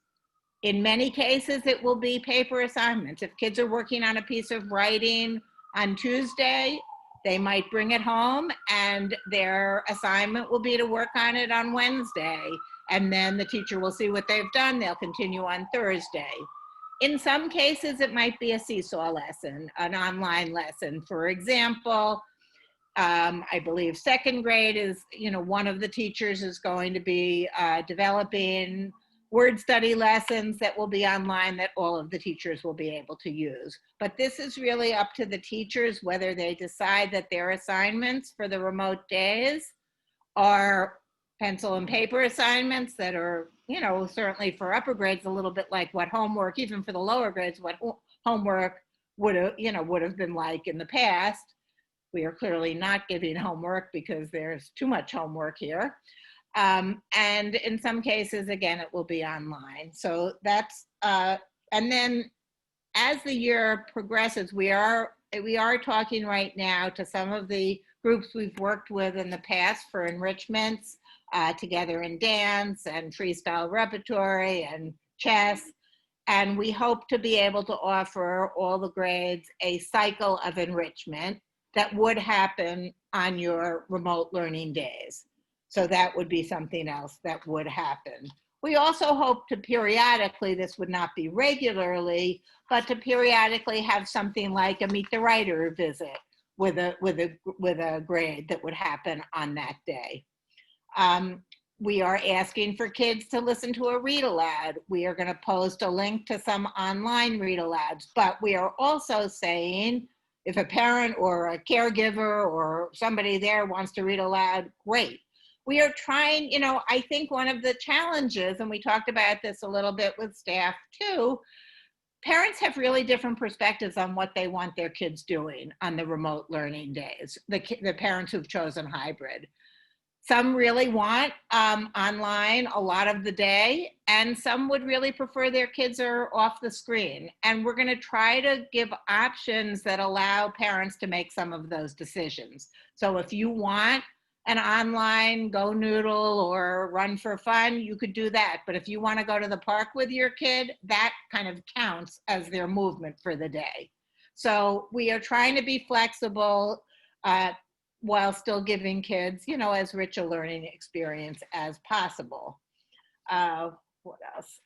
In many cases, it will be paper assignments. If kids are working on a piece of writing on Tuesday, they might bring it home and their assignment will be to work on it on Wednesday. And then the teacher will see what they've done. They'll continue on Thursday. In some cases, it might be a seesaw lesson, an online lesson. For example, I believe second grade is, you know, one of the teachers is going to be developing word study lessons that will be online that all of the teachers will be able to use. But this is really up to the teachers whether they decide that their assignments for the remote days are pencil and paper assignments that are, you know, certainly for upper grades a little bit like what homework, even for the lower grades, what homework would have been like in the past. We are clearly not giving homework because there's too much homework here. And in some cases, again, it will be online. So that's, and then as the year progresses, we are talking right now to some of the groups we've worked with in the past for enrichments, Together in Dance and Freestyle Repertory and Chess. And we hope to be able to offer all the grades a cycle of enrichment that would happen on your remote learning days. So that would be something else that would happen. We also hope to periodically, this would not be regularly, but to periodically have something like a Meet the Writer visit with a grade that would happen on that day. We are asking for kids to listen to a read aloud. We are going to post a link to some online read alouds, but we are also saying if a parent or a caregiver or somebody there wants to read aloud, great. We are trying, you know, I think one of the challenges, and we talked about this a little bit with staff too, parents have really different perspectives on what they want their kids doing on the remote learning days, the parents who've chosen hybrid. Some really want online a lot of the day, and some would really prefer their kids are off the screen. And we're going to try to give options that allow parents to make some of those decisions. So if you want an online Go Noodle or Run for Fun, you could do that. But if you want to go to the park with your kid, that kind of counts as their movement for the day. So we are trying to be flexible while still giving kids, you know, as rich a learning experience as possible. What else?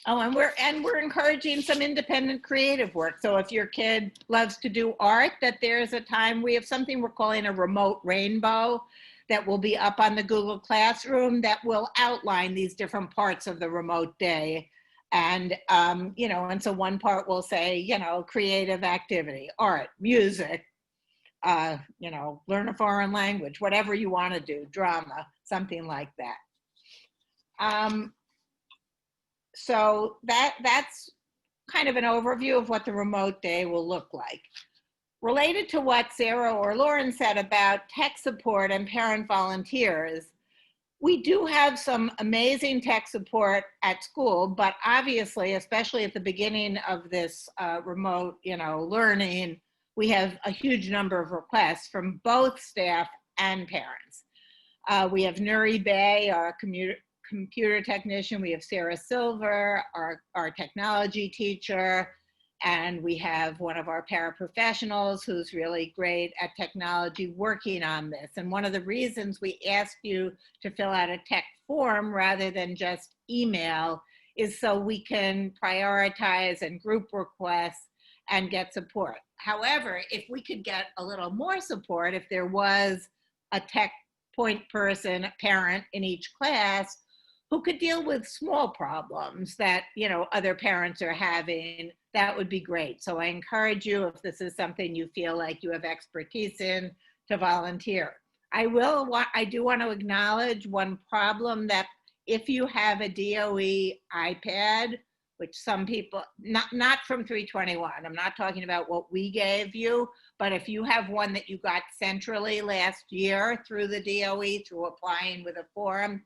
And we're encouraging some independent creative work. So if your kid loves to do art, that there's a time, we have something we're calling a remote rainbow that will be up on the Google Classroom that will outline these different parts of the remote day. And, you know, and so one part will say, you know, creative activity, art, music, you know, learn a foreign language, whatever you want to do, drama, something like that. So that's kind of an overview of what the remote day will look like. Related to what Sarah or Lauren said about tech support and parent volunteers, we do have some amazing tech support at school, but obviously, especially at the beginning of this remote, you know, learning, we have a huge number of requests from both staff and parents. We have Nuri Bay, our computer technician. We have Sarah Silver, our technology teacher. And we have one of our paraprofessionals who's really great at technology working on this. And one of the reasons we ask you to fill out a tech form rather than just email is so we can prioritize and group requests and get support. However, if we could get a little more support, if there was a tech point person, parent in each class who could deal with small problems that, you know, other parents are having, that would be great. So I encourage you, if this is something you feel like you have expertise in, to volunteer. I do want to acknowledge one problem, that if you have a DOE iPad, which some people, not from 321, I'm not talking about what we gave you, but if you have one that you got centrally last year through the DOE, through applying with a form,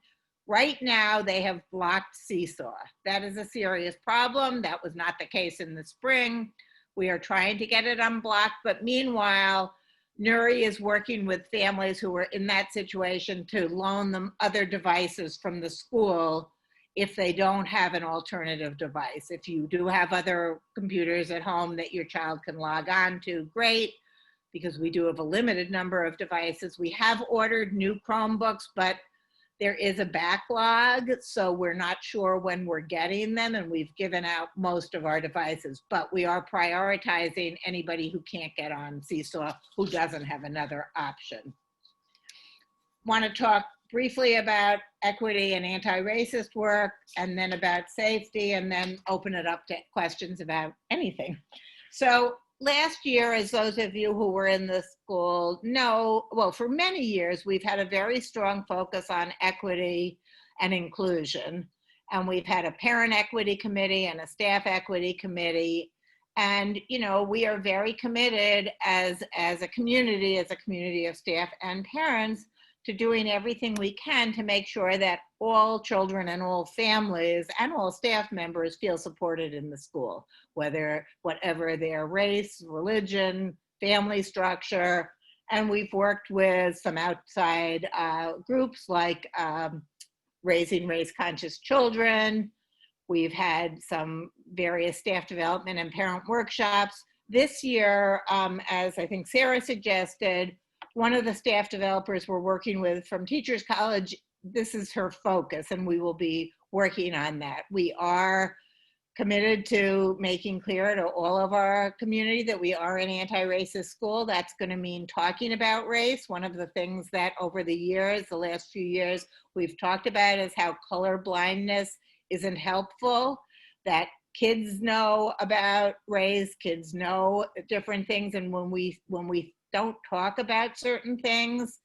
right now they have blocked Seesaw. That is a serious problem. That was not the case in the spring. We are trying to get it unblocked, but meanwhile, Nuri is working with families who are in that situation to loan them other devices from the school if they don't have an alternative device. If you do have other computers at home that your child can log on to, great, because we do have a limited number of devices. We have ordered new Chromebooks, but there is a backlog, so we're not sure when we're getting them, and we've given out most of our devices, but we are prioritizing anybody who can't get on Seesaw who doesn't have another option. Want to talk briefly about equity and anti-racist work, and then about safety, and then open it up to questions about anything. So last year, as those of you who were in the school know, well, for many years, we've had a very strong focus on equity and inclusion. And we've had a parent equity committee and a staff equity committee. And, you know, we are very committed as a community of staff and parents to doing everything we can to make sure that all children and all families and all staff members feel supported in the school, whatever their race, religion, family structure. And we've worked with some outside groups like Raising Race Conscious Children. We've had some various staff development and parent workshops. This year, as I think Sarah suggested, one of the staff developers we're working with from Teachers College, this is her focus, and we will be working on that. We are committed to making clear to all of our community that we are an anti-racist school. That's going to mean talking about race. One of the things that over the years, the last few years, we've talked about is how color blindness isn't helpful, that kids know about race, kids know different things, and when we don't talk about certain things,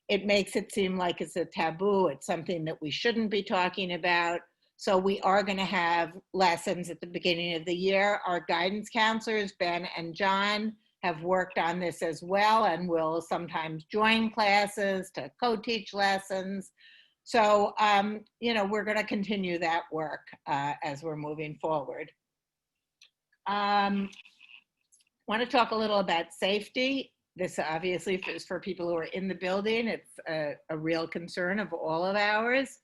it makes it seem like it's a taboo, it's something that we shouldn't be talking about. So we are going to have lessons at the beginning of the year. Our guidance counselors, Ben and John, have worked on this as well and will sometimes join classes to co-teach lessons. So, you know, we're going to continue that work as we're moving forward. Want to talk a little about safety. This obviously is for people who are in the building. It's a real concern of all of ours.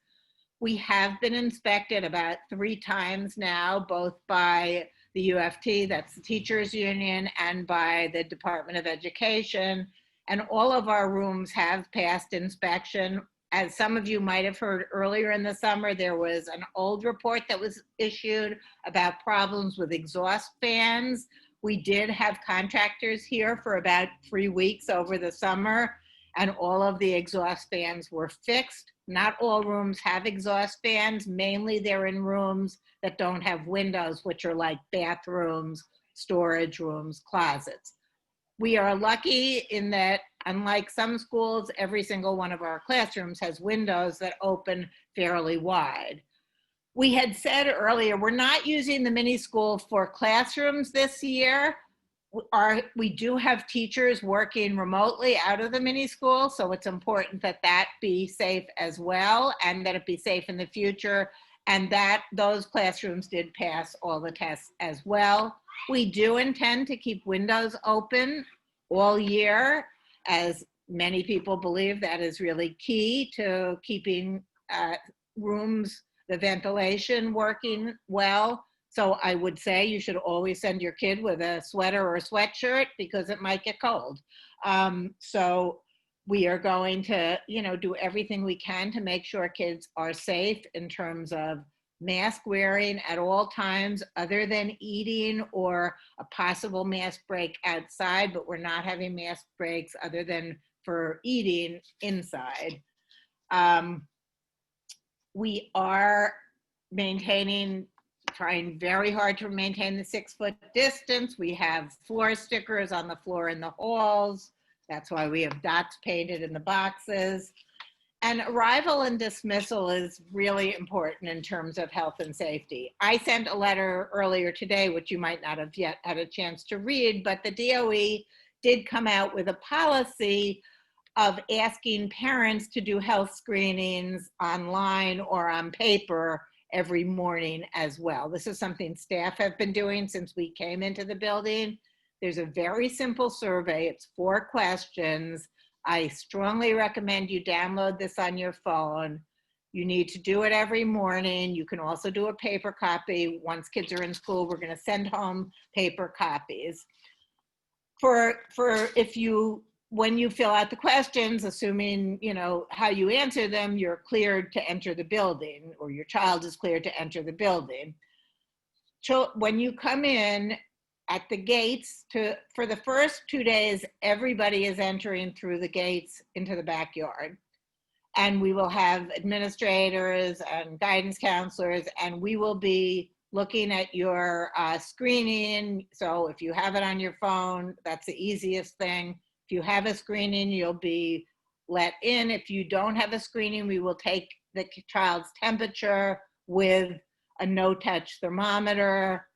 We have been inspected about 3 times now, both by the UFT, that's the teachers union, and by the Department of Education. And all of our rooms have passed inspection. As some of you might have heard earlier in the summer, there was an old report that was issued about problems with exhaust fans. We did have contractors here for about 3 weeks over the summer, and all of the exhaust fans were fixed. Not all rooms have exhaust fans. Mainly they're in rooms that don't have windows, which are like bathrooms, storage rooms, closets. We are lucky in that, unlike some schools, every single one of our classrooms has windows that open fairly wide. We had said earlier, we're not using the mini school for classrooms this year. We do have teachers working remotely out of the mini school, so it's important that that be safe as well, and that it be safe in the future, and that those classrooms did pass all the tests as well. We do intend to keep windows open all year, as many people believe that is really key to keeping rooms, the ventilation working well. So I would say you should always send your kid with a sweater or a sweatshirt because it might get cold. So we are going to, you know, do everything we can to make sure kids are safe in terms of mask wearing at all times other than eating or a possible mask break outside, but we're not having mask breaks other than for eating inside. We are trying very hard to maintain the 6-foot distance. We have floor stickers on the floor in the halls. That's why we have dots painted in the boxes. And arrival and dismissal is really important in terms of health and safety. I sent a letter earlier today, which you might not have yet had a chance to read, but the DOE did come out with a policy of asking parents to do health screenings online or on paper every morning as well. This is something staff have been doing since we came into the building. There's a very simple survey. It's 4 questions. I strongly recommend you download this on your phone. You need to do it every morning. You can also do a paper copy. Once kids are in school, we're going to send home paper copies. When you fill out the questions, assuming, you know, how you answer them, you're cleared to enter the building, or your child is cleared to enter the building. So when you come in at the gates, for the first 2 days, everybody is entering through the gates into the backyard. And we will have administrators and guidance counselors, and we will be looking at your screening. So if you have it on your phone, that's the easiest thing. If you have a screening, you'll be let in. If you don't have a screening, we will take the child's temperature with a no-touch thermometer.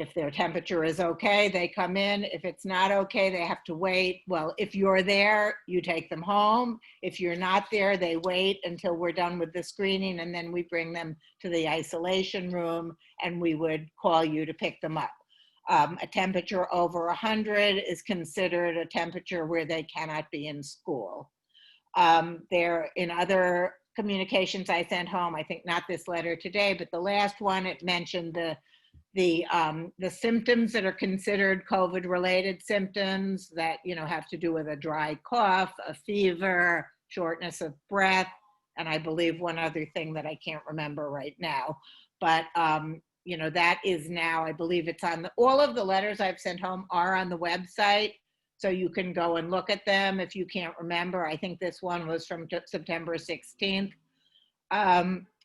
If their temperature is okay, they come in. If it's not okay, they have to wait. Well, if you're there, you take them home. If you're not there, they wait until we're done with the screening, and then we bring them to the isolation room, and we would call you to pick them up. A temperature over 100 is considered a temperature where they cannot be in school. There, in other communications I sent home, I think not this letter today, but the last one, it mentioned the symptoms that are considered COVID-related symptoms that, you know, have to do with a dry cough, a fever, shortness of breath, and I believe one other thing that I can't remember right now. But, you know, that is now, I believe it's on all of the letters I've sent home are on the website. So you can go and look at them if you can't remember. I think this one was from September 16th.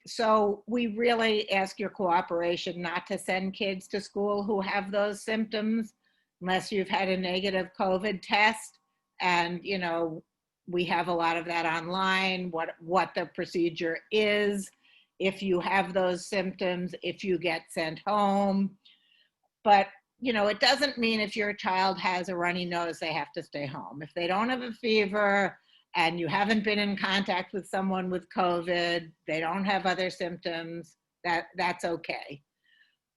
So we really ask your cooperation not to send kids to school who have those symptoms unless you've had a negative COVID test. And, you know, we have a lot of that online, what the procedure is, if you have those symptoms, if you get sent home. But, you know, it doesn't mean if your child has a runny nose, they have to stay home. If they don't have a fever, and you haven't been in contact with someone with COVID, they don't have other symptoms, that's okay.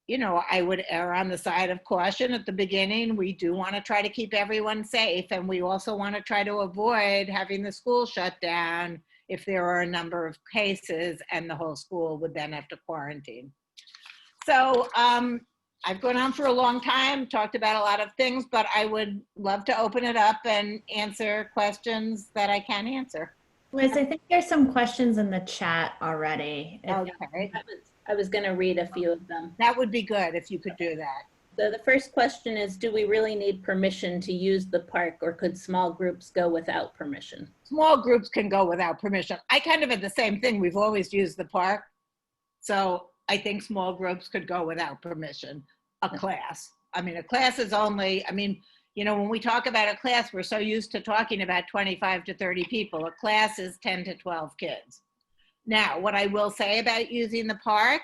You know, I would err on the side of caution at the beginning. We do want to try to keep everyone safe, and we also want to try to avoid having the school shut down if there are a number of cases and the whole school would then have to quarantine. So I've gone on for a long time, talked about a lot of things, but I would love to open it up and answer questions that I can answer. Liz, I think there's some questions in the chat already. Okay. I was going to read a few of them. That would be good if you could do that. So the first question is, do we really need permission to use the park, or could small groups go without permission? Small groups can go without permission. I kind of had the same thing. We've always used the park. So I think small groups could go without permission. A class. I mean, a class is only, I mean, you know, when we talk about a class, we're so used to talking about 25 to 30 people. A class is 10 to 12 kids. Now, what I will say about using the park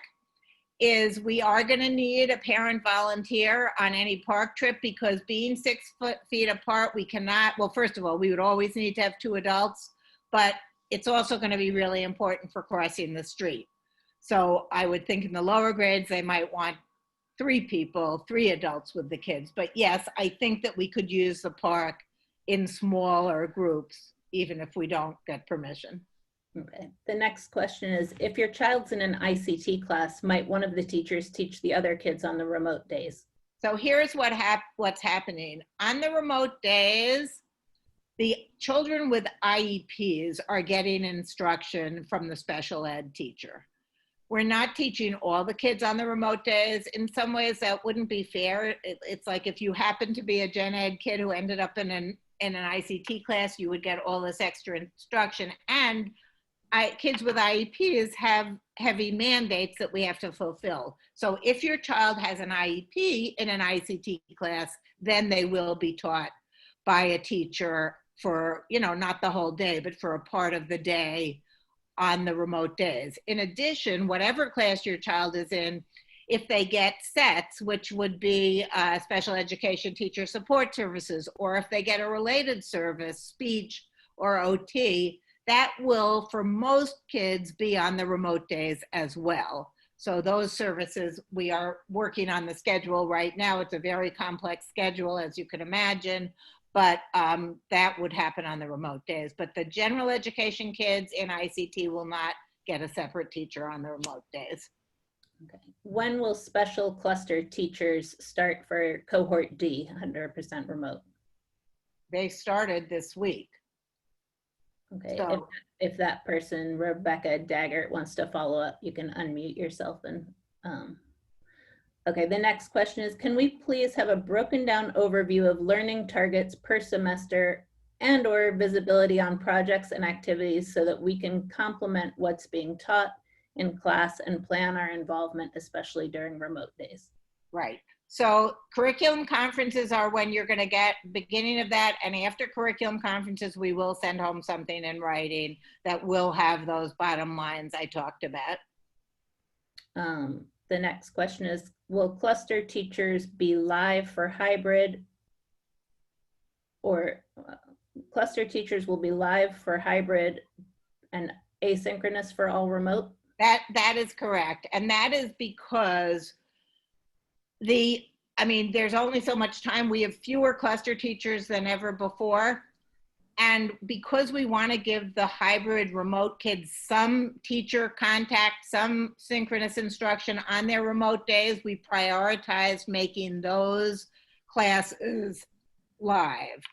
is we are going to need a parent volunteer on any park trip, because being 6 feet apart, we cannot, well, first of all, we would always need to have 2 adults, but it's also going to be really important for crossing the street. So I would think in the lower grades, they might want 3 people, 3 adults with the kids. But yes, I think that we could use the park in smaller groups, even if we don't get permission. Okay. The next question is, if your child's in an ICT class, might one of the teachers teach the other kids on the remote days? So here's what's happening. On the remote days, the children with IEPs are getting instruction from the special ed teacher. We're not teaching all the kids on the remote days. In some ways, that wouldn't be fair. It's like if you happen to be a gen ed kid who ended up in an ICT class, you would get all this extra instruction. And kids with IEPs have heavy mandates that we have to fulfill. So if your child has an IEP in an ICT class, then they will be taught by a teacher for, you know, not the whole day, but for a part of the day on the remote days. In addition, whatever class your child is in, if they get sets, which would be special education teacher support services, or if they get a related service, speech or OT, that will, for most kids, be on the remote days as well. So those services, we are working on the schedule right now. It's a very complex schedule, as you can imagine, but that would happen on the remote days. But the general education kids in ICT will not get a separate teacher on the remote days. Okay. When will special cluster teachers start for cohort D, 100% remote? They started this week. Okay, So, if that person, Rebecca Daggert, wants to follow up, you can unmute yourself. And okay, the next question is, can we please have a broken down overview of learning targets per semester and or visibility on projects and activities so that we can complement what's being taught in class and plan our involvement, especially during remote days? right. So curriculum conferences are when you're going to get beginning of that, and after curriculum conferences, we will send home something in writing that will have those bottom lines I talked about. The next question is, will cluster teachers be live for hybrid or cluster teachers will be live for hybrid and asynchronous for all remote? That is correct. And that is because there's only so much time. We have fewer cluster teachers than ever before. And because we want to give the hybrid remote kids some teacher contact, some synchronous instruction on their remote days, we prioritize making those classes live.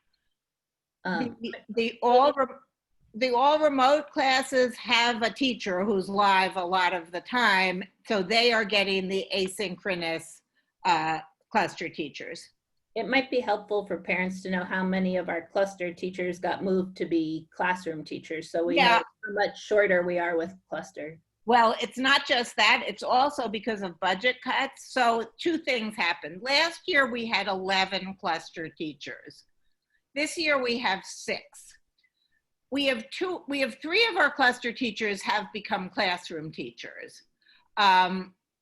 The all remote classes have a teacher who's live a lot of the time, so they are getting the asynchronous cluster teachers. It might be helpful for parents to know how many of our cluster teachers got moved to be classroom teachers, so we know how much shorter we are with cluster. Well, it's not just that, it's also because of budget cuts. So two things happened. Last year we had 11 cluster teachers. This year we have 6. We have 3 of our cluster teachers have become classroom teachers.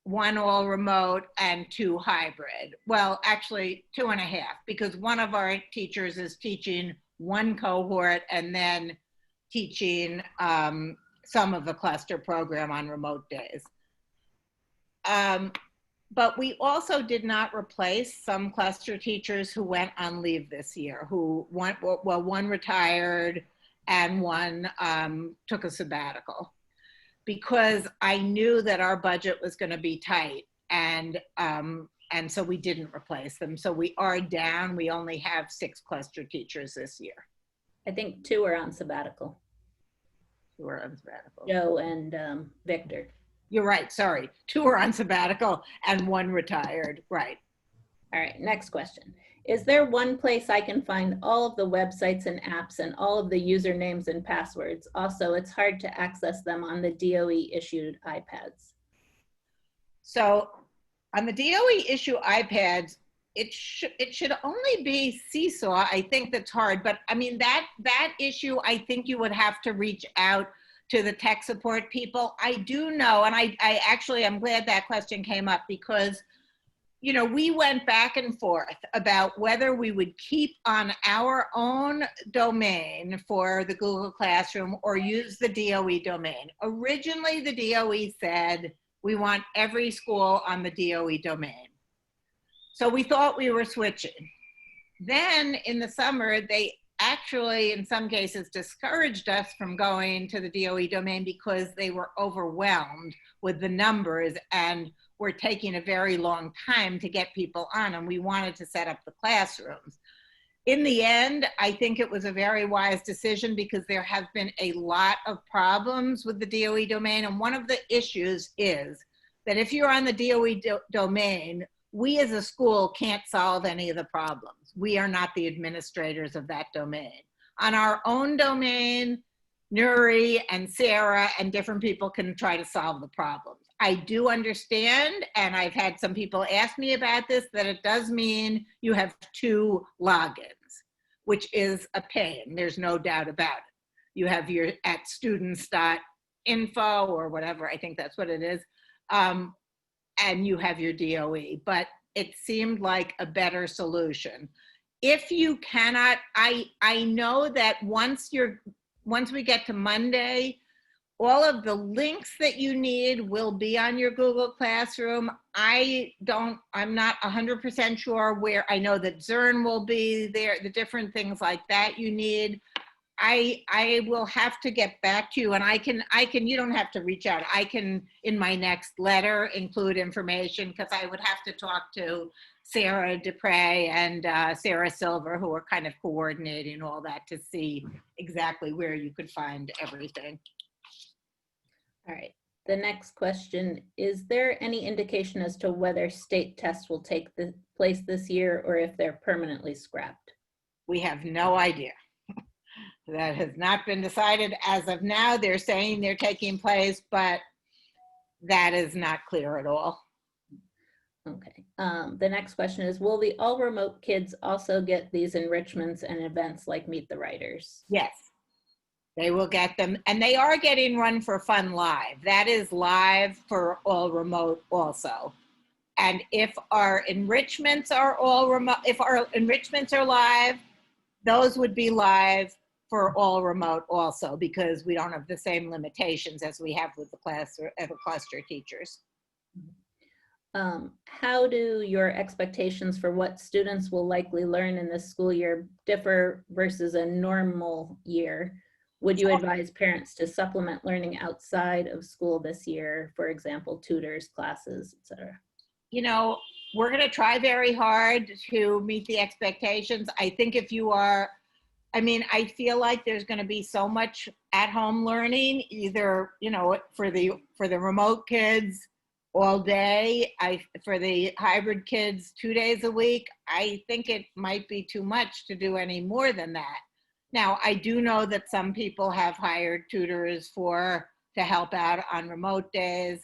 1 all remote and 2 hybrid. Well, actually 2.5, because one of our teachers is teaching 1 cohort and then teaching some of the cluster program on remote days. But we also did not replace some cluster teachers who went on leave this year, one retired and one took a sabbatical, because I knew that our budget was going to be tight, and so we didn't replace them. So we are down. We only have 6 cluster teachers this year. I think 2 are on sabbatical. 2 are on sabbatical. Joe and Victor. You're right. Sorry, 2 are on sabbatical and 1 retired. Right. All right. Next question. Is there one place I can find all of the websites and apps and all of the usernames and passwords? Also, it's hard to access them on the DOE issued iPads. So on the DOE issue iPads, it should only be Seesaw. I think that's hard, but I mean, that issue, I think you would have to reach out to the tech support people. I do know, and I'm glad that question came up, because we went back and forth about whether we would keep on our own domain for the Google Classroom or use the DOE domain. Originally, the DOE said we want every school on the DOE domain. So we thought we were switching. Then in the summer, they actually, in some cases, discouraged us from going to the DOE domain because they were overwhelmed with the numbers and were taking a very long time to get people on, and we wanted to set up the classrooms. In the end, I think it was a very wise decision, because there have been a lot of problems with the DOE domain, and one of the issues is that if you're on the DOE domain, we as a school can't solve any of the problems. We are not the administrators of that domain. On our own domain, Nuri and Sarah and different people can try to solve the problems. I do understand, and I've had some people ask me about this, that it does mean you have 2 logins, which is a pain. There's no doubt about it. You have your at students.info or whatever, I think that's what it is, and you have your DOE, but it seemed like a better solution. If you cannot, I know that once we get to Monday, all of the links that you need will be on your Google Classroom. I'm not 100% sure where. I know that Zern will be there, the different things like that you need. I will have to get back to you, and I can, you don't have to reach out. I can, in my next letter, include information, because I would have to talk to Sarah Dupre and Sarah Silver, who are kind of coordinating all that, to see exactly where you could find everything. All right. The next question, is there any indication as to whether state tests will take place this year or if they're permanently scrapped? We have no idea. That has not been decided as of now. They're saying they're taking place, but that is not clear at all. Okay. The next question is, will the all remote kids also get these enrichments and events like Meet the Writers? Yes, They will get them, and they are getting Run for Fun live. That is live for all remote also. And if our enrichments are all remote, if our enrichments are live, those would be live for all remote also, because we don't have the same limitations as we have with the class or the cluster teachers. How do your expectations for what students will likely learn in this school year differ versus a normal year? Would you advise parents to supplement learning outside of school this year, for example, tutors, classes, etc.? You know, we're going to try very hard to meet the expectations. I think if you are, I mean, I feel like there's going to be so much at-home learning, either, you know, for the remote kids all day, for the hybrid kids 2 days a week. I think it might be too much to do any more than that. Now, I do know that some people have hired tutors to help out on remote days.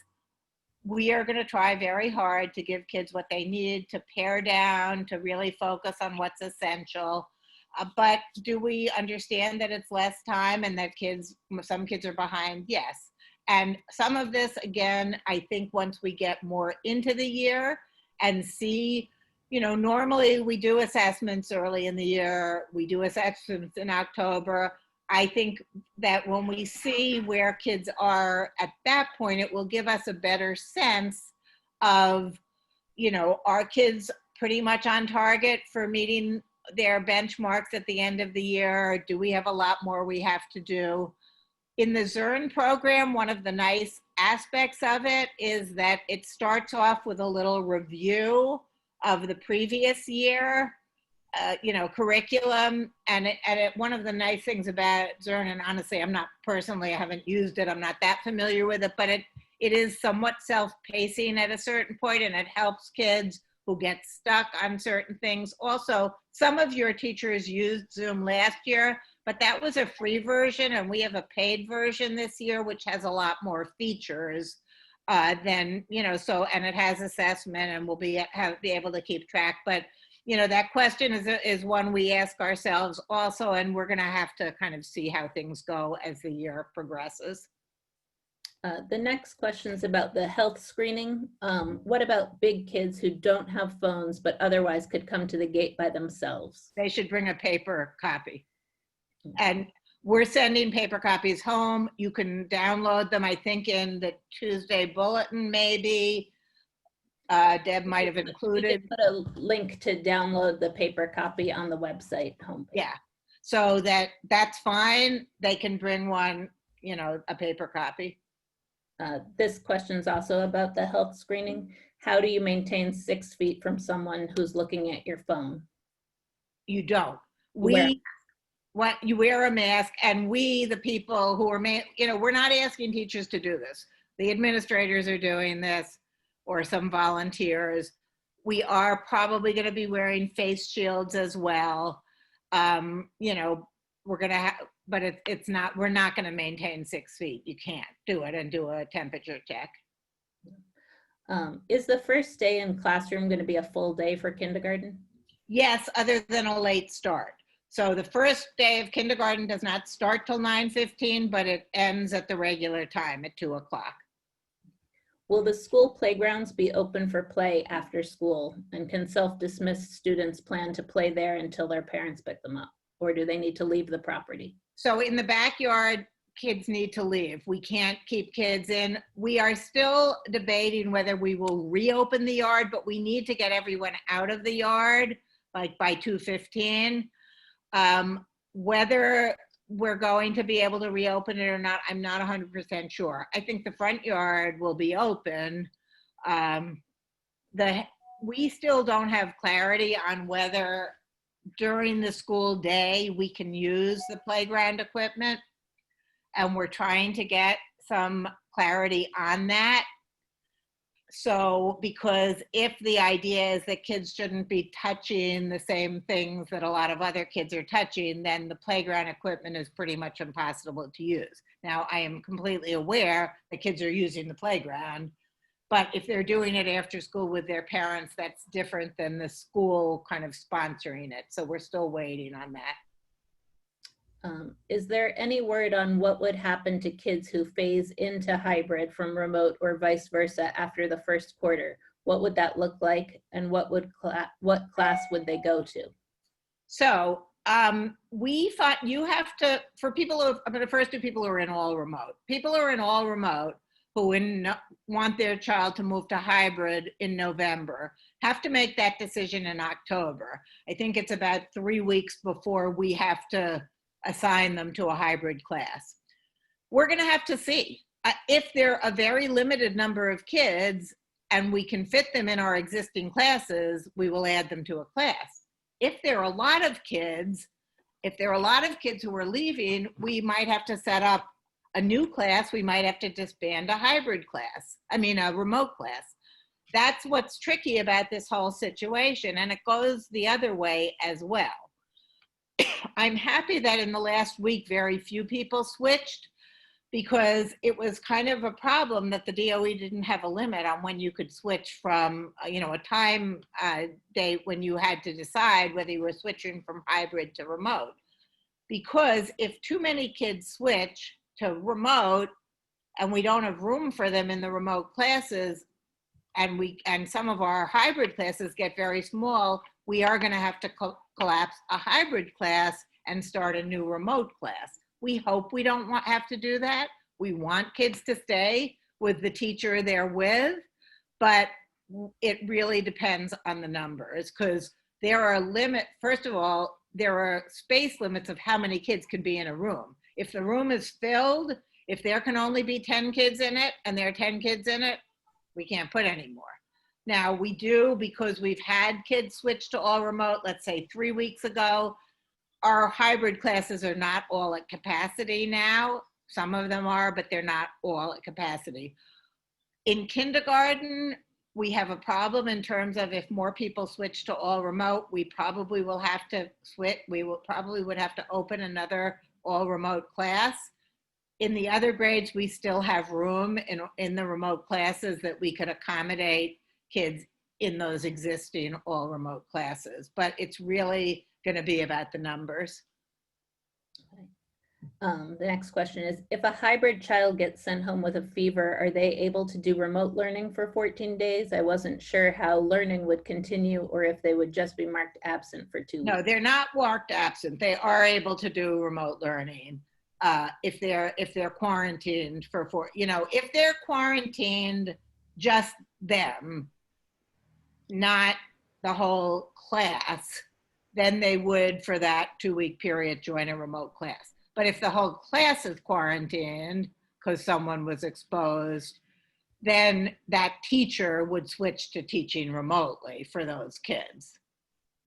We are going to try very hard to give kids what they need to pare down, to really focus on what's essential. But do we understand that it's less time and that some kids are behind? Yes. And some of this, again, I think once we get more into the year and see, you know, normally we do assessments early in the year, we do assessments in October. I think that when we see where kids are at that point, it will give us a better sense of, you know, are kids pretty much on target for meeting their benchmarks at the end of the year? Do we have a lot more we have to do? In the Zern program, one of the nice aspects of it is that it starts off with a little review of the previous year, you know, curriculum. And one of the nice things about Zern, and honestly, I haven't used it, I'm not that familiar with it, but it is somewhat self-pacing at a certain point, and it helps kids who get stuck on certain things. Also, some of your teachers used Zoom last year, but that was a free version, and we have a paid version this year, which has a lot more features than, you know, so, and it has assessment, and we'll be able to keep track. But, you know, that question is one we ask ourselves also, and we're going to have to kind of see how things go as the year progresses. The next question is about the health screening. What about big kids who don't have phones but otherwise could come to the gate by themselves? They should bring a paper copy. And we're sending paper copies home. You can download them, I think, in the Tuesday bulletin, maybe. Deb might have included. We put a link to download the paper copy on the website homepage. Yeah, so that's fine. They can bring one, you know, a paper copy. This question is also about the health screening. How do you maintain 6 feet from someone who's looking at your phone? You don't. You wear a mask, and we, the people who are, you know, we're not asking teachers to do this. The administrators are doing this, or some volunteers. We are probably going to be wearing face shields as well. You know, we're going to have, but it's not, we're not going to maintain 6 feet. You can't do it and do a temperature check. Is the first day in classroom going to be a full day for kindergarten? Yes, other than a late start. So the first day of kindergarten does not start till 9:15, but it ends at the regular time at 2 o'clock. Will the school playgrounds be open for play after school? And can self-dismissed students plan to play there until their parents pick them up? Or do they need to leave the property? So in the backyard, kids need to leave. We can't keep kids in. We are still debating whether we will reopen the yard, but we need to get everyone out of the yard, like by 2:15. Whether we're going to be able to reopen it or not, I'm not 100% sure. I think the front yard will be open. We still don't have clarity on whether during the school day we can use the playground equipment, and we're trying to get some clarity on that. So, because if the idea is that kids shouldn't be touching the same things that a lot of other kids are touching, then the playground equipment is pretty much impossible to use. Now, I am completely aware that kids are using the playground, but if they're doing it after school with their parents, that's different than the school kind of sponsoring it. So we're still waiting on that. Is there any word on what would happen to kids who phase into hybrid from remote or vice versa after the first quarter? What would that look like, and what class would they go to? So we thought you have to, for people who, I'm going to first do people who are in all remote. People who are in all remote who want their child to move to hybrid in November have to make that decision in October. I think it's about 3 weeks before we have to assign them to a hybrid class. We're going to have to see. If they're a very limited number of kids and we can fit them in our existing classes, we will add them to a class. If there are a lot of kids, who are leaving, we might have to set up a new class. We might have to disband a hybrid class. I mean, a remote class. That's what's tricky about this whole situation. And it goes the other way as well. I'm happy that in the last week, very few people switched, because it was kind of a problem that the DOE didn't have a limit on when you could switch from, a time date when you had to decide whether you were switching from hybrid to remote. Because if too many kids switch to remote and we don't have room for them in the remote classes, and some of our hybrid classes get very small, we are going to have to collapse a hybrid class and start a new remote class. We hope we don't have to do that. We want kids to stay with the teacher they're with, but it really depends on the numbers, because there are first of all, there are space limits of how many kids can be in a room. If the room is filled, if there can only be 10 kids in it and there are 10 kids in it, we can't put any more. Now we do, because we've had kids switch to all remote, let's say 3 weeks ago. Our hybrid classes are not all at capacity now. Some of them are, but they're not all at capacity. In kindergarten, we have a problem in terms of if more people switch to all remote, we probably will have to switch. We probably would have to open another all remote class. In the other grades, we still have room in the remote classes that we could accommodate kids in those existing all remote classes, but it's really going to be about the numbers. The next question is, if a hybrid child gets sent home with a fever, are they able to do remote learning for 14 days? I wasn't sure how learning would continue, or if they would just be marked absent for 2 weeks. No, they're not marked absent. They are able to do remote learning if they're quarantined if they're quarantined, just them, not the whole class, then they would, for that 2-week period, join a remote class. But if the whole class is quarantined because someone was exposed, then that teacher would switch to teaching remotely for those kids,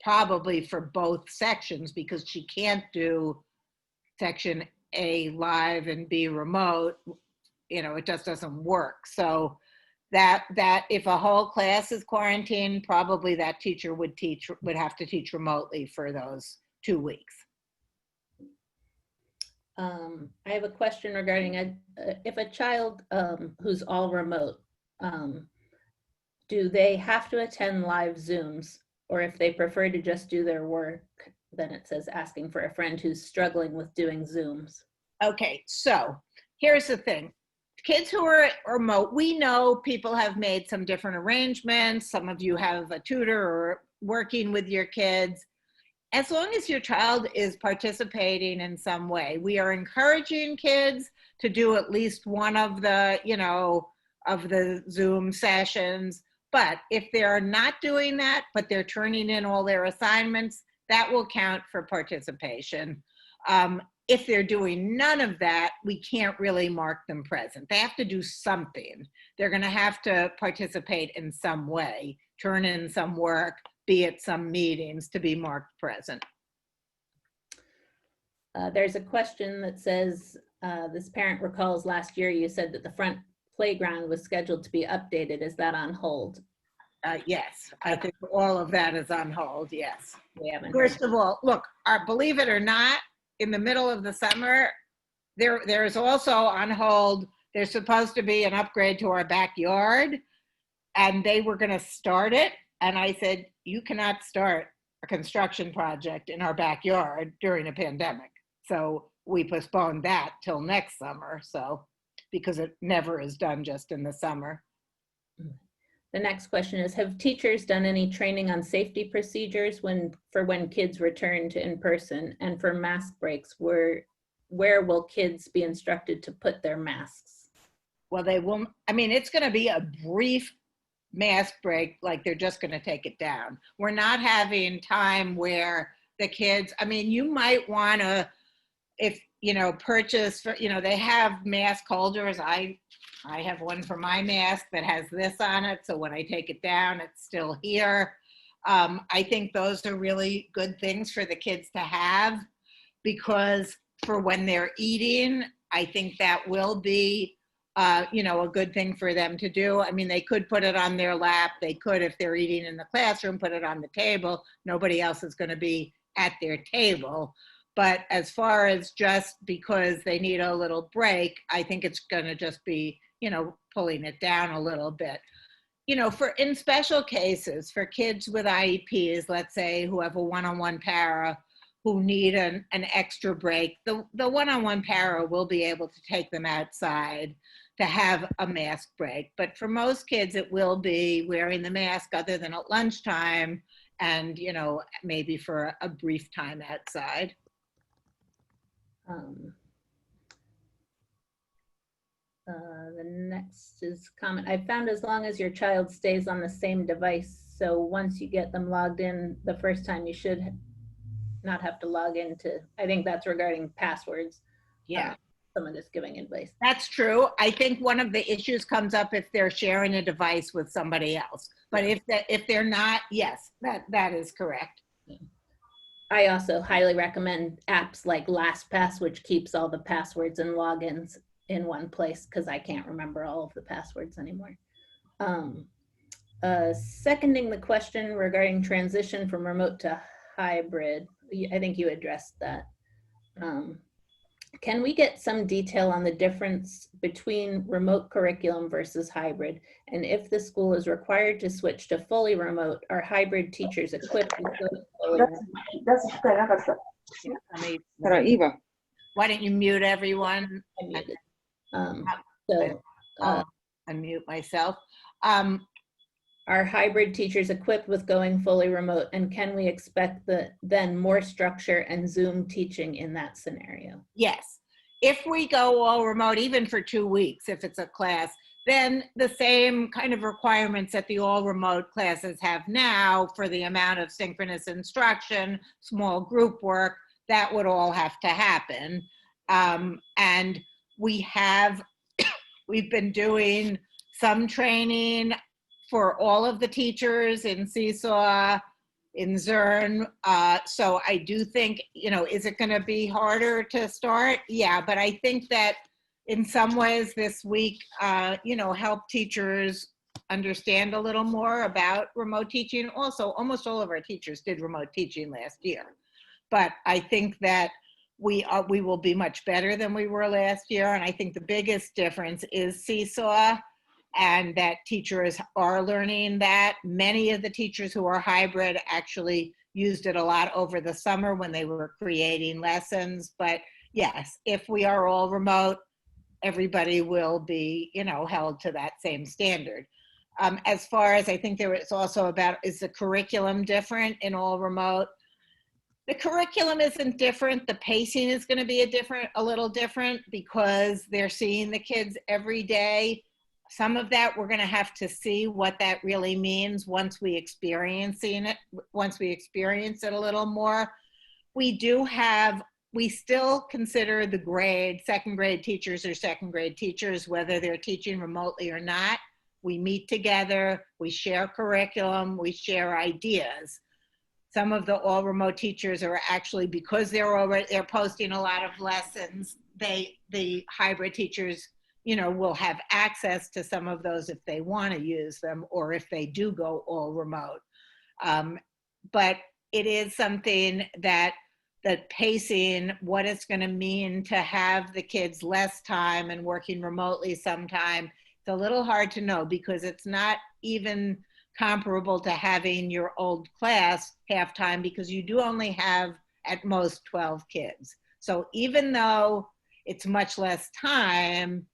probably for both sections, because she can't do section A live and B remote. It just doesn't work. So that if a whole class is quarantined, probably that teacher would have to teach remotely for those 2 weeks. I have a question regarding if a child who's all remote, do they have to attend live Zooms, or if they prefer to just do their work, then it says asking for a friend who's struggling with doing Zooms? Okay, so here's the thing. Kids who are remote, we know people have made some different arrangements. Some of you have a tutor or working with your kids. As long as your child is participating in some way, we are encouraging kids to do at least one of the, of the Zoom sessions. But if they're not doing that, but they're turning in all their assignments, that will count for participation. If they're doing none of that, we can't really mark them present. They have to do something. They're going to have to participate in some way, turn in some work, be at some meetings to be marked present. There's a question that says, this parent recalls last year you said that the front playground was scheduled to be updated. Is that on hold? Yes, I think all of that is on hold, yes. We haven't First of all, look, believe it or not, in the middle of the summer, there is also on hold, there's supposed to be an upgrade to our backyard, and they were going to start it. And I said, you cannot start a construction project in our backyard during a pandemic. So we postponed that till next summer. So, because it never is done just in the summer. The next question is, have teachers done any training on safety procedures when kids return to in-person, and for mask breaks, where will kids be instructed to put their masks? Well, they will, I mean, it's going to be a brief mask break, like they're just going to take it down. We're not having time where the kids, I mean, you might want to, if, you know, purchase for, you know, they have mask holders. I have one for my mask that has this on it. So when I take it down, it's still here. I think those are really good things for the kids to have, because for when they're eating, I think that will be, you know, a good thing for them to do. I mean, they could put it on their lap. They could, if they're eating in the classroom, put it on the table. Nobody else is going to be at their table. But as far as just because they need a little break, I think it's going to just be, you know, pulling it down a little bit. You know, for in special cases, for kids with IEPs, let's say, who have a one-on-one para, who need an extra break, the one-on-one para will be able to take them outside to have a mask break. But for most kids, it will be wearing the mask other than at lunchtime and, you know, maybe for a brief time outside. The next is comment. I found as long as your child stays on the same device, so once you get them logged in the first time, you should not have to log into, I think that's regarding passwords. Yeah. Someone is giving advice. That's true. I think one of the issues comes up if they're sharing a device with somebody else. But if they're not, yes, that is correct. I also highly recommend apps like LastPass, which keeps all the passwords and logins in one place, because I can't remember all of the passwords anymore. Seconding the question regarding transition from remote to hybrid, I think you addressed that. Can we get some detail on the difference between remote curriculum versus hybrid? And if the school is required to switch to fully remote, are hybrid teachers equipped with fully remote? Why don't you mute everyone? I muted. I'll unmute myself. Are hybrid teachers equipped with going fully remote, and can we expect then more structure and Zoom teaching in that scenario? Yes. If we go all remote, even for 2 weeks, if it's a class, then the same kind of requirements that the all remote classes have now for the amount of synchronous instruction, small group work, that would all have to happen. And we've been doing some training for all of the teachers in Seesaw, in Zern. So I do think, you know, is it going to be harder to start? Yeah, but I think that in some ways this week, you know, help teachers understand a little more about remote teaching. Also, almost all of our teachers did remote teaching last year. But I think that we will be much better than we were last year. And I think the biggest difference is Seesaw, and that teachers are learning that. Many of the teachers who are hybrid actually used it a lot over the summer when they were creating lessons. But yes, if we are all remote, everybody will be, you know, held to that same standard. As far as I think there was also about, is the curriculum different in all remote? The curriculum isn't different. The pacing is going to be a little different because they're seeing the kids every day. Some of that we're going to have to see what that really means once we experience it a little more. We still consider the second grade teachers are second grade teachers, whether they're teaching remotely or not. We meet together, we share curriculum, we share ideas. Some of the all remote teachers are actually, because they're posting a lot of lessons, the hybrid teachers, you know, will have access to some of those if they want to use them, or if they do go all remote. But it is something that pacing, what it's going to mean to have the kids less time and working remotely sometime, it's a little hard to know, because it's not even comparable to having your old class half time, because you do only have at most 12 kids. So even though it's much less time,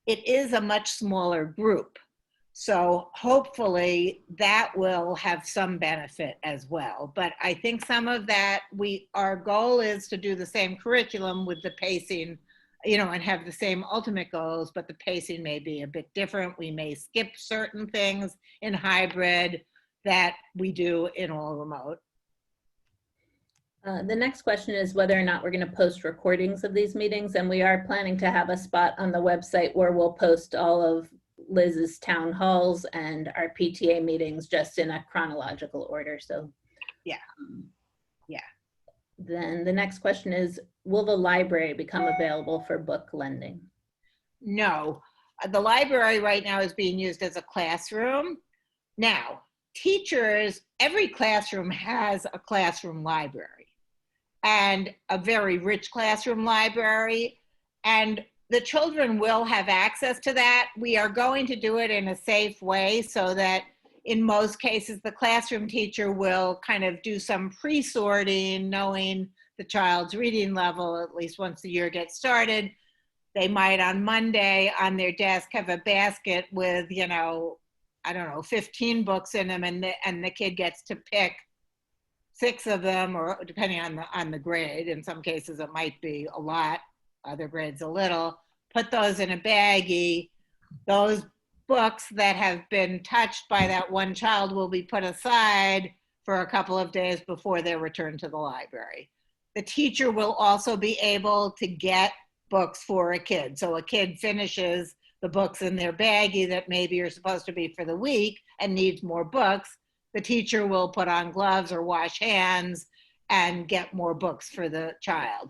it is a much smaller group. So hopefully that will have some benefit as well. But I think some of that, our goal is to do the same curriculum with the pacing, and have the same ultimate goals, but the pacing may be a bit different. We may skip certain things in hybrid that we do in all remote. The next question is whether or not we're going to post recordings of these meetings, and we are planning to have a spot on the website where we'll post all of Liz's town halls and our PTA meetings just in a chronological order. So yeah. Then the next question is, will the library become available for book lending? No, the library right now is being used as a classroom. Now, teachers, every classroom has a classroom library and a very rich classroom library, and the children will have access to that. We are going to do it in a safe way so that in most cases, the classroom teacher will kind of do some pre-sorting, knowing the child's reading level, at least once the year gets started. They might on Monday on their desk have a basket with, 15 books in them, and the kid gets to pick 6 of them, or depending on the grade. In some cases, it might be a lot, other grades a little. Put those in a baggie. Those books that have been touched by that one child will be put aside for a couple of days before they're returned to the library. The teacher will also be able to get books for a kid. So a kid finishes the books in their baggie that maybe are supposed to be for the week and needs more books. The teacher will put on gloves or wash hands and get more books for the child.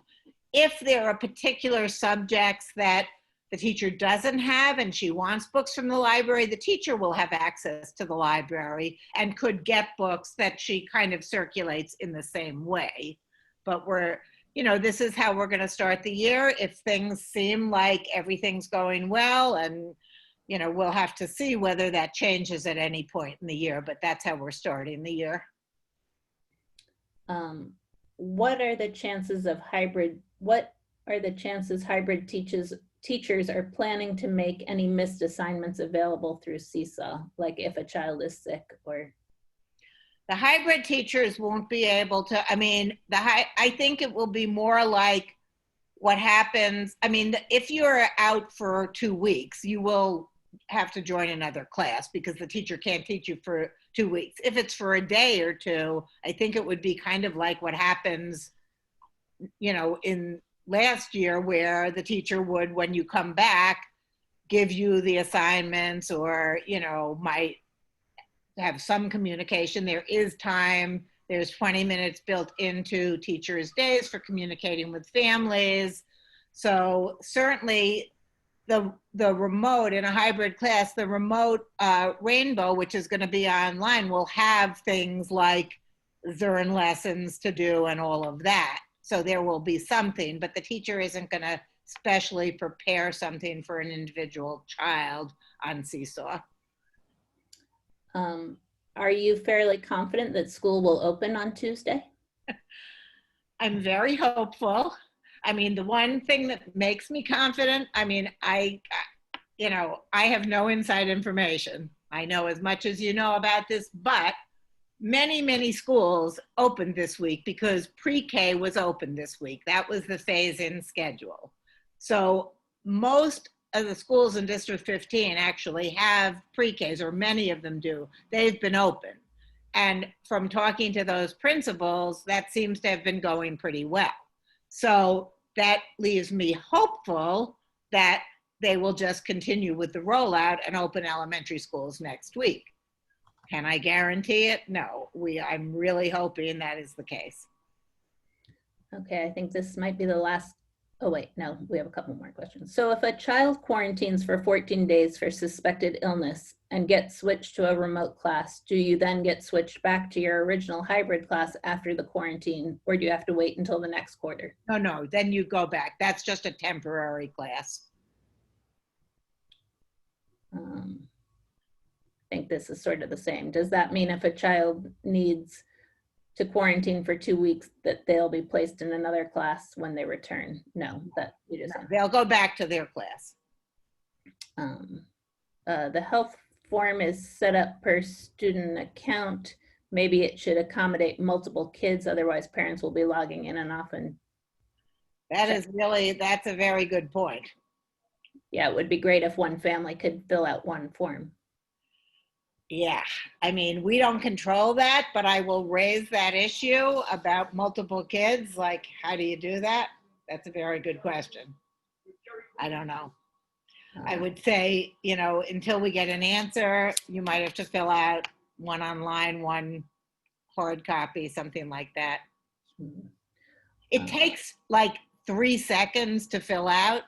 If there are particular subjects that the teacher doesn't have and she wants books from the library, the teacher will have access to the library and could get books that she kind of circulates in the same way. But this is how we're going to start the year. If things seem like everything's going well, and we'll have to see whether that changes at any point in the year, but that's how we're starting the year. What are the chances hybrid teachers are planning to make any missed assignments available through Seesaw, like if a child is sick or? The hybrid teachers won't be able to, I think it will be more like what happens. If you're out for 2 weeks, you will have to join another class because the teacher can't teach you for 2 weeks. If it's for a day or two, I think it would be kind of like what happens, in last year, where the teacher would, when you come back, give you the assignments or, might have some communication. There is time. There's 20 minutes built into teachers' days for communicating with families. So certainly the remote, in a hybrid class, the remote Rainbow, which is going to be online, will have things like Zern lessons to do and all of that. So there will be something, but the teacher isn't going to specially prepare something for an individual child on Seesaw. Are you fairly confident that school will open on Tuesday? I'm very hopeful. The one thing that makes me confident, I have no inside information. I know as much as you know about this, but many, many schools opened this week because pre-K was open this week. That was the phase-in schedule. So most of the schools in District 15 actually have pre-Ks, or many of them do. They've been open. And from talking to those principals, that seems to have been going pretty well. So that leaves me hopeful that they will just continue with the rollout and open elementary schools next week. Can I guarantee it? No. I'm really hoping that is the case. Okay, I think this might be the last. Oh wait, no, we have a couple more questions. So if a child quarantines for 14 days for suspected illness and gets switched to a remote class, do you then get switched back to your original hybrid class after the quarantine, or do you have to wait until the next quarter? No, then you go back. That's just a temporary class. I think this is sort of the same. Does that mean if a child needs to quarantine for 2 weeks, that they'll be placed in another class when they return. No, that we just, They'll go back to their class. the health form is set up per student account. Maybe it should accommodate multiple kids, otherwise parents will be logging in and off. And That's a very good point. yeah, it would be great if one family could fill out one form. Yeah, I mean, we don't control that, but I will raise that issue about multiple kids. Like, how do you do that? That's a very good question. I don't know. I would say, until we get an answer, you might have to fill out one online, one hard copy, something like that. It takes like 3 seconds to fill out.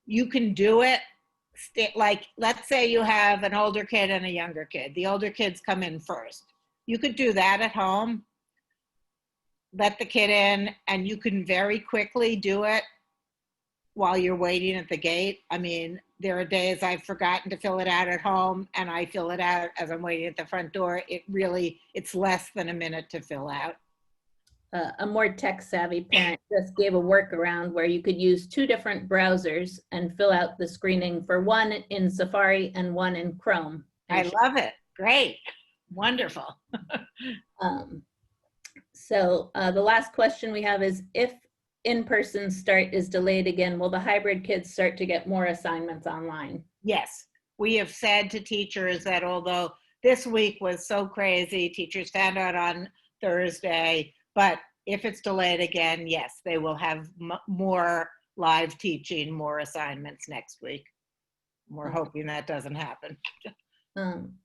You can do it. Like, let's say you have an older kid and a younger kid. The older kids come in first. You could do that at home. Let the kid in, and you can very quickly do it while you're waiting at the gate. I mean, there are days I've forgotten to fill it out at home, and I fill it out as I'm waiting at the front door. It's less than a minute to fill out. A more tech-savvy parent just gave a workaround where you could use 2 different browsers and fill out the screening for one in Safari and one in Chrome. I love it. Great. Wonderful. So the last question we have is, if in-person start is delayed again, will the hybrid kids start to get more assignments online? Yes. We have said to teachers that although this week was so crazy, teachers found out on Thursday, but if it's delayed again, yes, they will have more live teaching, more assignments next week. We're hoping that doesn't happen.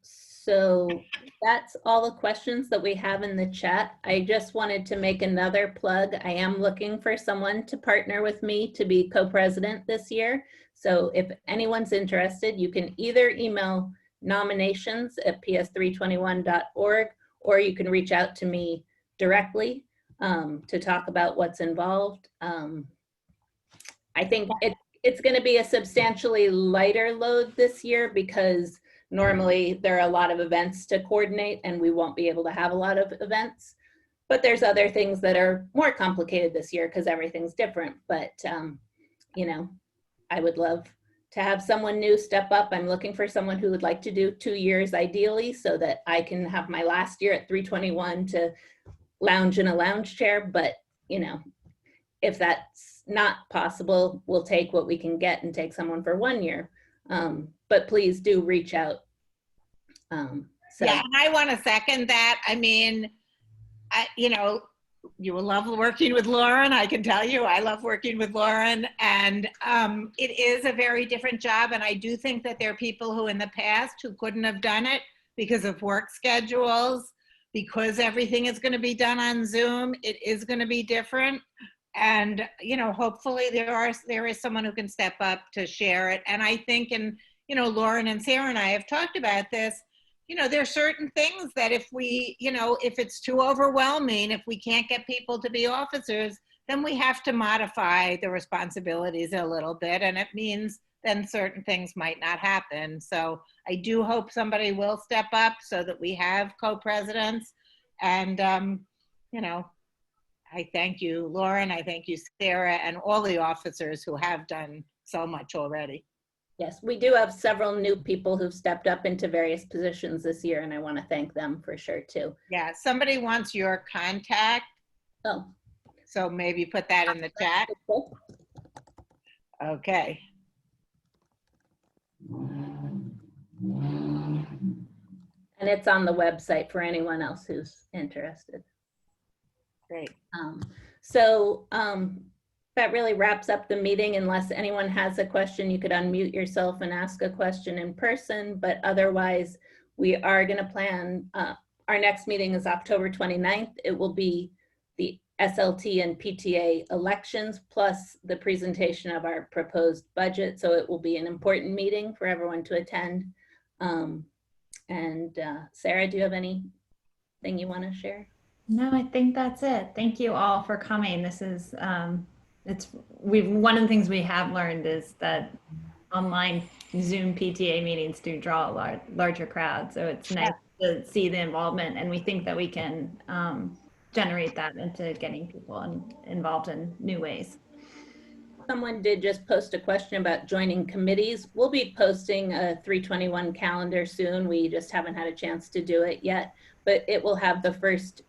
So that's all the questions that we have in the chat. I just wanted to make another plug. I am looking for someone to partner with me to be co-president this year. So if anyone's interested, you can either email nominations@ps321.org, or you can reach out to me directly to talk about what's involved. I think it's going to be a substantially lighter load this year because normally there are a lot of events to coordinate and we won't be able to have a lot of events. But there's other things that are more complicated this year because everything's different. But, I would love to have someone new step up. I'm looking for someone who would like to do 2 years ideally so that I can have my last year at 321 to lounge in a lounge chair. But, if that's not possible, we'll take what we can get and take someone for 1 year. But please do reach out. Yeah, and I want to second that. I mean, you will love working with Lauren. I can tell you, I love working with Lauren, and it is a very different job. And I do think that there are people who in the past who couldn't have done it because of work schedules, because everything is going to be done on Zoom. It is going to be different. And, hopefully there is someone who can step up to share it. And I think, Lauren and Sarah and I have talked about this, there are certain things that if if it's too overwhelming, if we can't get people to be officers, then we have to modify the responsibilities a little bit. And it means then certain things might not happen. So I do hope somebody will step up so that we have co-presidents. And, I thank you, Lauren. I thank you, Sarah, and all the officers who have done so much already. Yes, we do have several new people who've stepped up into various positions this year, and I want to thank them for sure, too. Yeah, somebody wants your contact. Oh. So maybe put that in the chat. Okay. And it's on the website for anyone else who's interested. Great. That really wraps up the meeting. Unless anyone has a question, you could unmute yourself and ask a question in person, but otherwise we are going to plan, our next meeting is October 29th. It will be the SLT and PTA elections plus the presentation of our proposed budget. So it will be an important meeting for everyone to attend. Sarah, do you have anything you want to share? No, I think that's it. Thank you all for coming. This is, one of the things we have learned is that online Zoom PTA meetings do draw a larger crowd. So it's nice to see the involvement, and we think that we can generate that into getting people involved in new ways. Someone did just post a question about joining committees. We'll be posting a 321 calendar soon. We just haven't had a chance to do it yet, but it will have the first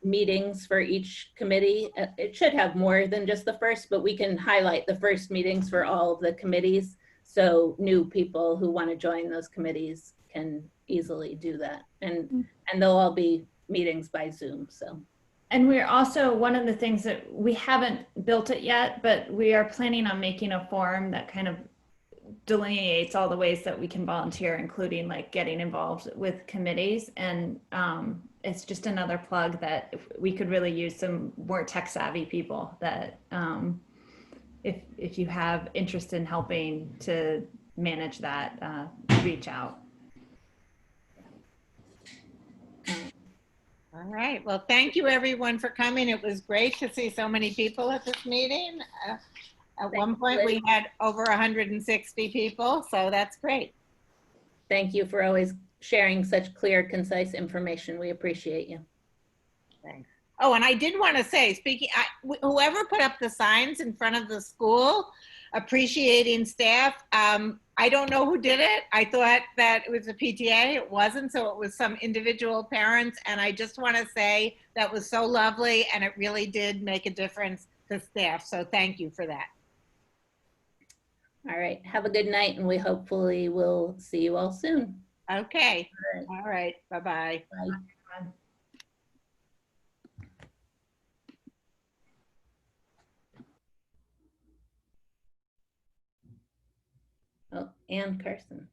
meetings for each committee. It should have more than just the first, but we can highlight the first meetings for all of the committees. So new people who want to join those committees can easily do that. And they'll all be meetings by Zoom, so. And we're also, one of the things that we haven't built it yet, but we are planning on making a form that kind of delineates all the ways that we can volunteer, including like getting involved with committees. And it's just another plug that we could really use some more tech savvy people that if you have interest in helping to manage that, reach out. All right. Well, thank you everyone for coming. It was great to see so many people at this meeting. At one point we had over 160 people, so that's great. Thank you for always sharing such clear, concise information. We appreciate you. Thanks. Oh, and I did want to say, whoever put up the signs in front of the school appreciating staff, I don't know who did it. I thought that it was a PTA. It wasn't, so it was some individual parents. And I just want to say that was so lovely, and it really did make a difference to staff. So thank you for that. All right. Have a good night, and we hopefully will see you all soon. Okay. All right. Bye-bye. Bye. Oh, and Carson.